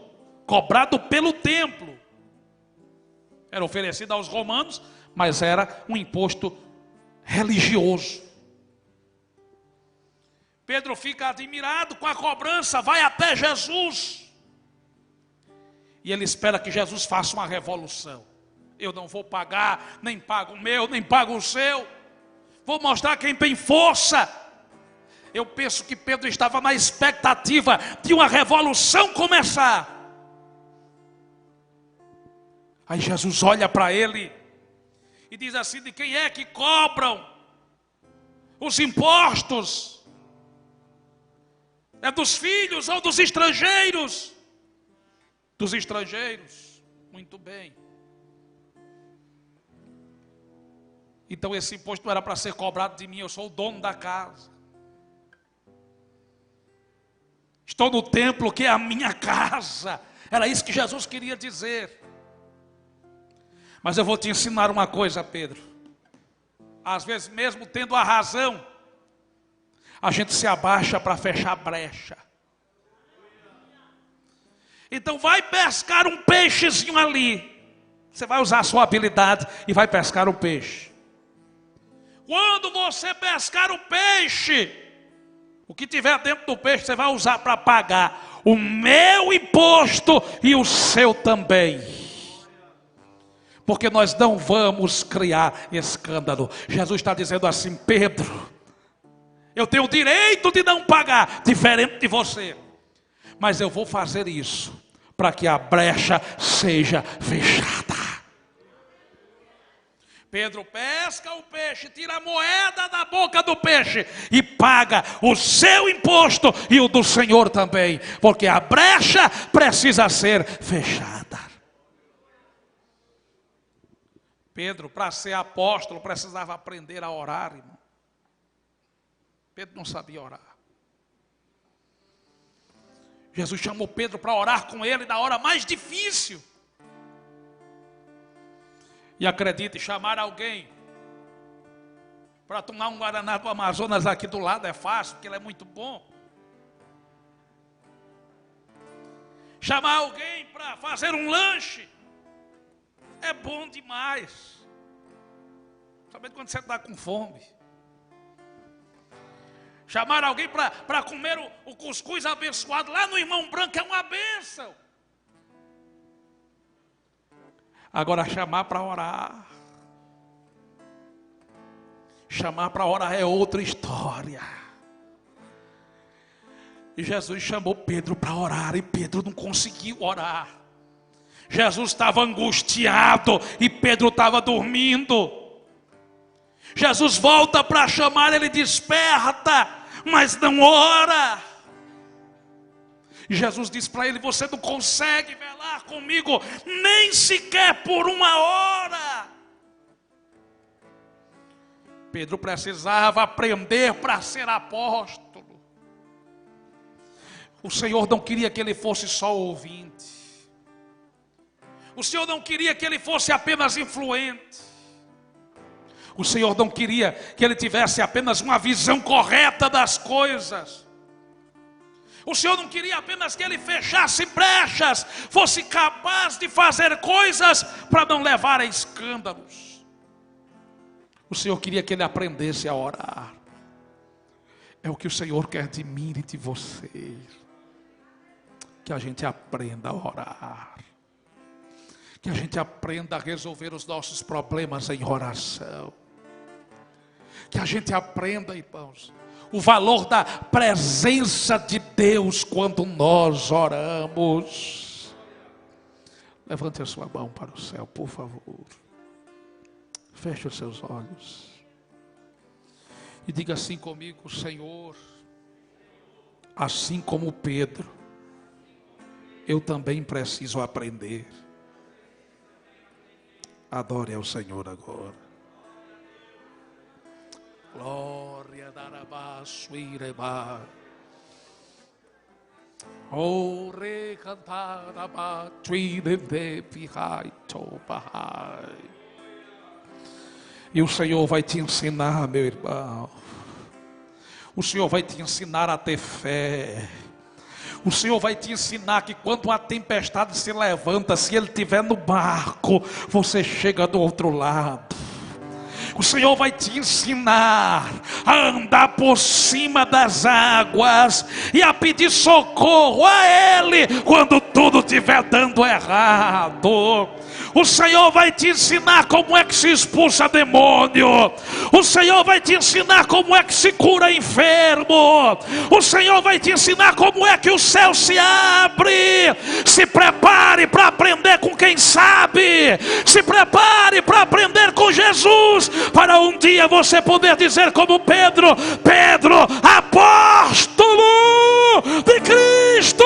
C: cobrado pelo templo. Era oferecido aos romanos, mas era um imposto religioso. Pedro fica admirado com a cobrança, vai até Jesus. E ele espera que Jesus faça uma revolução. Eu não vou pagar, nem pago o meu, nem pago o seu. Vou mostrar quem tem força. Eu penso que Pedro estava na expectativa de uma revolução começar. Aí Jesus olha para ele e diz assim: de quem é que cobram os impostos? É dos filhos ou dos estrangeiros? Dos estrangeiros. Muito bem. Então esse imposto não era para ser cobrado de mim, eu sou o dono da casa. Estou no templo que é a minha casa. Era isso que Jesus queria dizer. Mas eu vou te ensinar uma coisa, Pedro. Às vezes mesmo tendo a razão, a gente se abaixa para fechar a brecha. Então vai pescar um peixezinho ali. Você vai usar a sua habilidade e vai pescar um peixe. Quando você pescar o peixe, o que tiver dentro do peixe você vai usar para pagar o meu imposto e o seu também. Porque nós não vamos criar escândalo. Jesus está dizendo assim: Pedro, eu tenho o direito de não pagar, diferente de você. Mas eu vou fazer isso para que a brecha seja fechada. Pedro pesca o peixe, tira a moeda da boca do peixe e paga o seu imposto e o do Senhor também. Porque a brecha precisa ser fechada. Pedro, para ser apóstolo, precisava aprender a orar, irmão. Pedro não sabia orar. Jesus chamou Pedro para orar com ele na hora mais difícil. E acredite, chamar alguém para tomar um guaraná do Amazonas aqui do lado é fácil, porque ele é muito bom. Chamar alguém para fazer um lanche é bom demais. Sabe quando você está com fome? Chamar alguém para comer o cuscuz abençoado lá no Irmão Branco é uma bênção. Agora chamar para orar. Chamar para orar é outra história. E Jesus chamou Pedro para orar e Pedro não conseguiu orar. Jesus estava angustiado e Pedro estava dormindo. Jesus volta para chamar, ele desperta, mas não ora. E Jesus diz para ele: você não consegue velar comigo nem sequer por uma hora. Pedro precisava aprender para ser apóstolo. O Senhor não queria que ele fosse só ouvinte. O Senhor não queria que ele fosse apenas influente. O Senhor não queria que ele tivesse apenas uma visão correta das coisas. O Senhor não queria apenas que ele fechasse brechas, fosse capaz de fazer coisas para não levar a escândalos. O Senhor queria que ele aprendesse a orar. É o que o Senhor quer de mim e de você. Que a gente aprenda a orar. Que a gente aprenda a resolver os nossos problemas em oração. Que a gente aprenda, irmãos, o valor da presença de Deus quando nós oramos. Levante a sua mão para o céu, por favor. Feche os seus olhos. E diga assim comigo: Senhor, assim como Pedro, eu também preciso aprender. Adore ao Senhor agora. Glória darabá, suireba. O recantarabá, tuirebe, pihai, tobahai. E o Senhor vai te ensinar, meu irmão. O Senhor vai te ensinar a ter fé. O Senhor vai te ensinar que quando uma tempestade se levanta, se Ele estiver no barco, você chega do outro lado. O Senhor vai te ensinar a andar por cima das águas e a pedir socorro a Ele quando tudo estiver dando errado. O Senhor vai te ensinar como é que se expulsa demônio. O Senhor vai te ensinar como é que se cura enfermo. O Senhor vai te ensinar como é que o céu se abre. Se prepare para aprender com quem sabe. Se prepare para aprender com Jesus, para um dia você poder dizer como Pedro: Pedro, apóstolo de Cristo.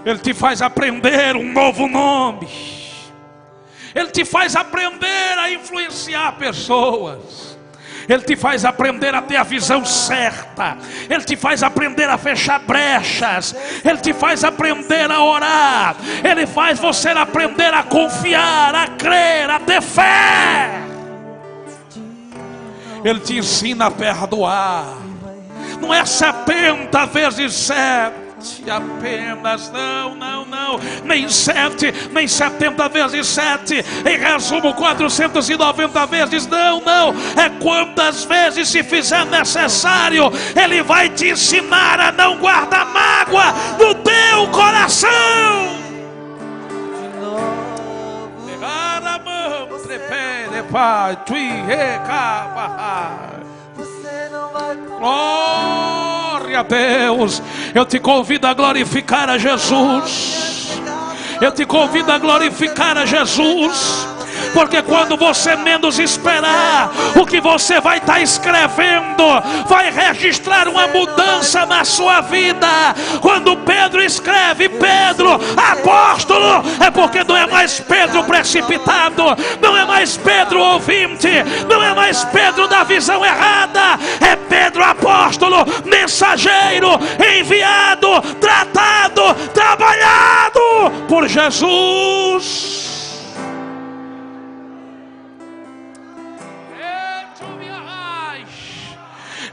C: Ele te faz aprender um novo nome. Ele te faz aprender a influenciar pessoas. Ele te faz aprender a ter a visão certa. Ele te faz aprender a fechar brechas. Ele te faz aprender a orar. Ele faz você aprender a confiar, a crer, a ter fé. Ele te ensina a perdoar. Não é 70 vezes 7 apenas, não, nem 7, nem 70 vezes 7, em resumo 490 vezes, não, é quantas vezes se fizer necessário. Ele vai te ensinar a não guardar mágoa no teu coração. Pegar a mão, trepere, pai, glória a Deus. Eu te convido a glorificar a Jesus. Eu te convido a glorificar a Jesus. Porque quando você menos esperar, o que você vai estar escrevendo vai registrar uma mudança na sua vida. Quando Pedro escreve Pedro, apóstolo, é porque não é mais Pedro precipitado, não é mais Pedro ouvinte, não é mais Pedro da visão errada, é Pedro apóstolo, mensageiro, enviado, tratado, trabalhado por Jesus.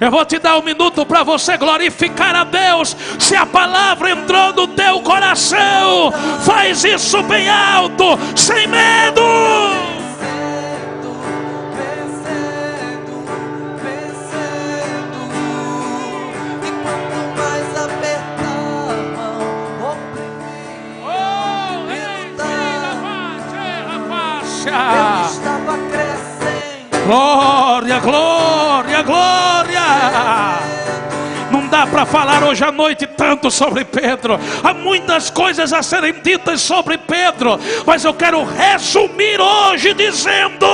C: Eu vou te dar um minuto para você glorificar a Deus. Se a palavra entrou no teu coração, faz isso bem alto, sem medo.
H: E quanto mais apertar a mão, eu estava crescendo.
C: Glória, glória, glória. Não dá para falar hoje à noite tanto sobre Pedro. Há muitas coisas a serem ditas sobre Pedro, mas eu quero resumir hoje dizendo: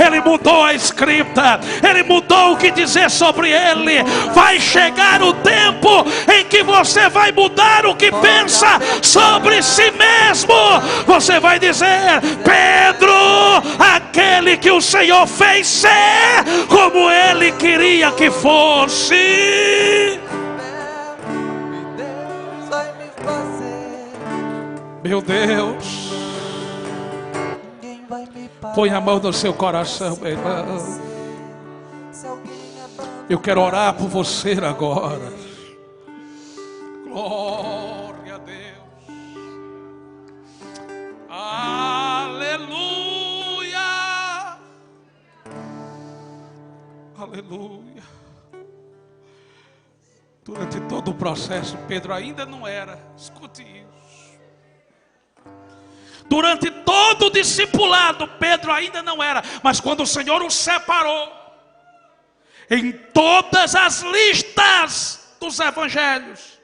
C: ele mudou a escrita, ele mudou o que dizer sobre ele. Vai chegar o tempo em que você vai mudar o que pensa sobre si mesmo. Você vai dizer: Pedro, aquele que o Senhor fez ser como ele queria que fosse. Meu Deus,
H: Ninguém vai me parar.
C: põe a mão no seu coração, meu irmão.
H: Se alguém abandonar,
C: Eu quero orar por você agora. Glória a Deus. Aleluia. Aleluia. Durante todo o processo, Pedro ainda não era. Escute isso. Durante todo o discipulado, Pedro ainda não era. Mas quando o Senhor o separou, em todas as listas dos evangelhos,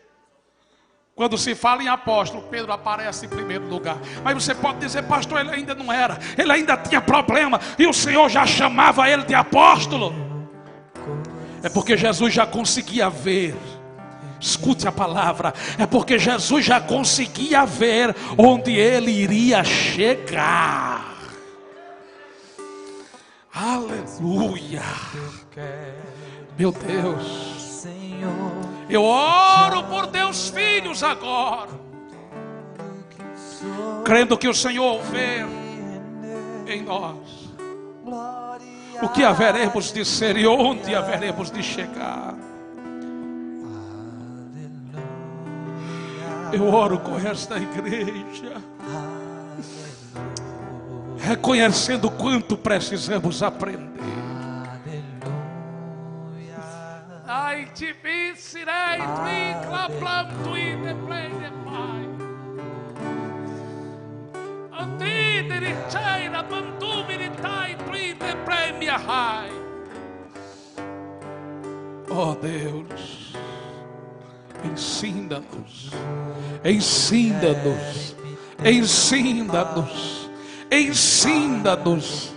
C: quando se fala em apóstolo, Pedro aparece em primeiro lugar. Mas você pode dizer, pastor, ele ainda não era, ele ainda tinha problema, e o Senhor já chamava ele de apóstolo. É porque Jesus já conseguia ver. Escute a palavra. É porque Jesus já conseguia ver onde ele iria chegar. Aleluia. Meu Deus,
H: Senhor,
C: eu oro por teus filhos agora, crendo que o Senhor vê em nós
H: glória.
C: o que haveremos de ser e onde haveremos de chegar. Eu oro com esta igreja, reconhecendo quanto precisamos aprender. Ai, te serei, claplam, tuine, plene, pai. Antidere, chaira, bantumiri, tai, tuine, premia, hai. Oh Deus, ensina-nos, ensina-nos, ensina-nos, ensina-nos.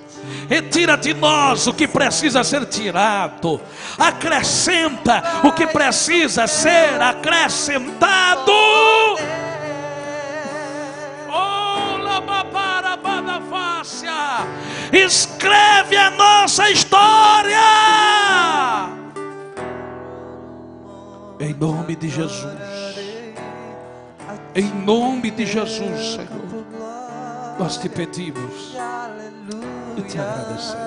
C: Retira de nós o que precisa ser tirado, acrescenta o que precisa ser acrescentado. Oh, lababarabanafácia, escreve a nossa história. Em nome de Jesus, em nome de Jesus, Senhor, nós te pedimos e te agradecemos.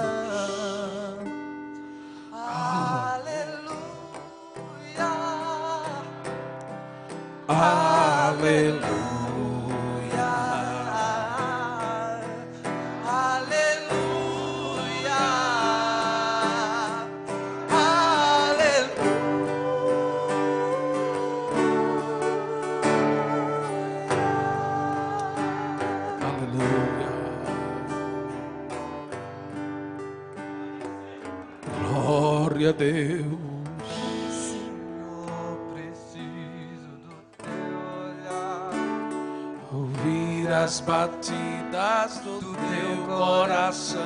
C: Aleluia. Glória a Deus.
H: Senhor, preciso do teu olhar,
C: Ouvir as batidas do teu coração,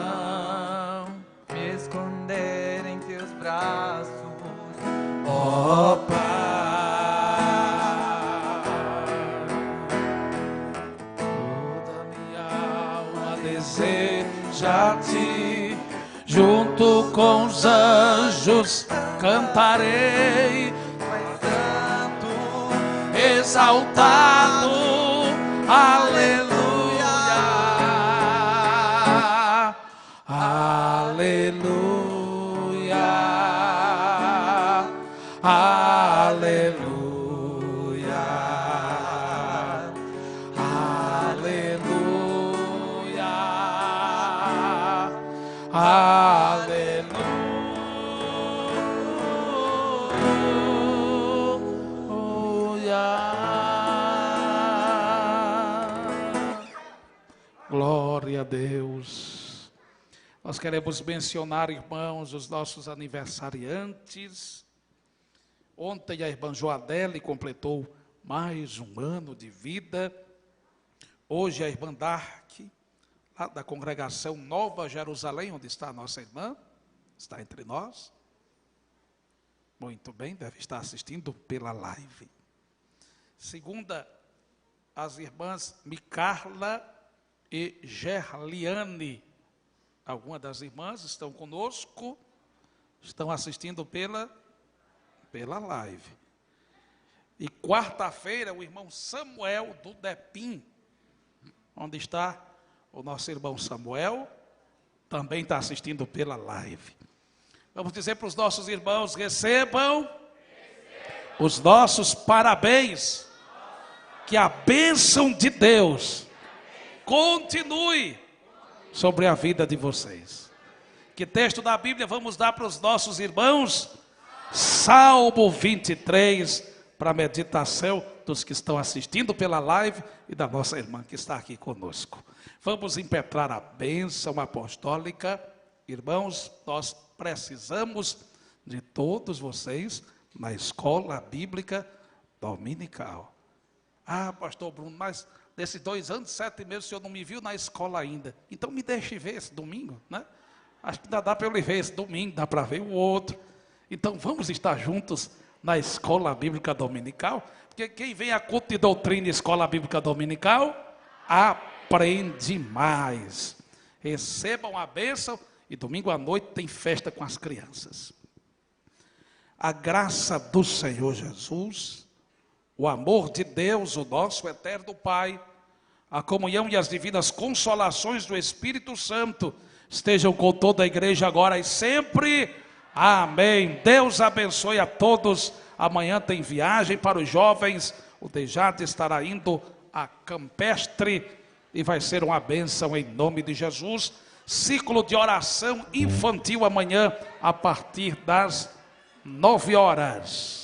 H: me esconder em teus braços.
C: ó Pai. Toda minha alma deseja-te, junto com os anjos cantarei,
H: Santo,
C: exaltado, aleluia, aleluia, aleluia, aleluia, glória a Deus. Nós queremos mencionar, irmãos, os nossos aniversariantes. Ontem a irmã Joadele completou mais um ano de vida. Hoje a irmã Dark, lá da congregação Nova Jerusalém, onde está a nossa irmã, está entre nós. Muito bem, deve estar assistindo pela live. Segunda, as irmãs Micarla e Gerliane. Algumas das irmãs estão conosco, estão assistindo pela live. E quarta-feira, o irmão Samuel do Depim Onde está o nosso irmão Samuel? Também está assistindo pela live. Vamos dizer para os nossos irmãos, recebam os nossos parabéns. Que a bênção de Deus continue sobre a vida de vocês. Que texto da Bíblia vamos dar para os nossos irmãos? Salmo 23, para a meditação dos que estão assistindo pela live e da nossa irmã que está aqui conosco. Vamos impetrar a bênção apostólica. Irmãos, nós precisamos de todos vocês na escola bíblica dominical. Ah, pastor Bruno, mas desses 2 anos e 7 meses o senhor não me viu na escola ainda. Então me deixe ver esse domingo, né? Acho que ainda dá para eu ver esse domingo, dá para ver o outro. Então vamos estar juntos na escola bíblica dominical. Porque quem vem a culto de doutrina e escola bíblica dominical, aprende mais. Recebam a bênção e domingo à noite tem festa com as crianças. A graça do Senhor Jesus, o amor de Deus, o nosso eterno Pai, a comunhão e as divinas consolações do Espírito Santo estejam com toda a igreja agora e sempre. Amém. Deus abençoe a todos. Amanhã tem viagem para os jovens. O Dejade estará indo a Campestre e vai ser uma bênção em nome de Jesus. Ciclo de oração infantil amanhã a partir das 9 horas.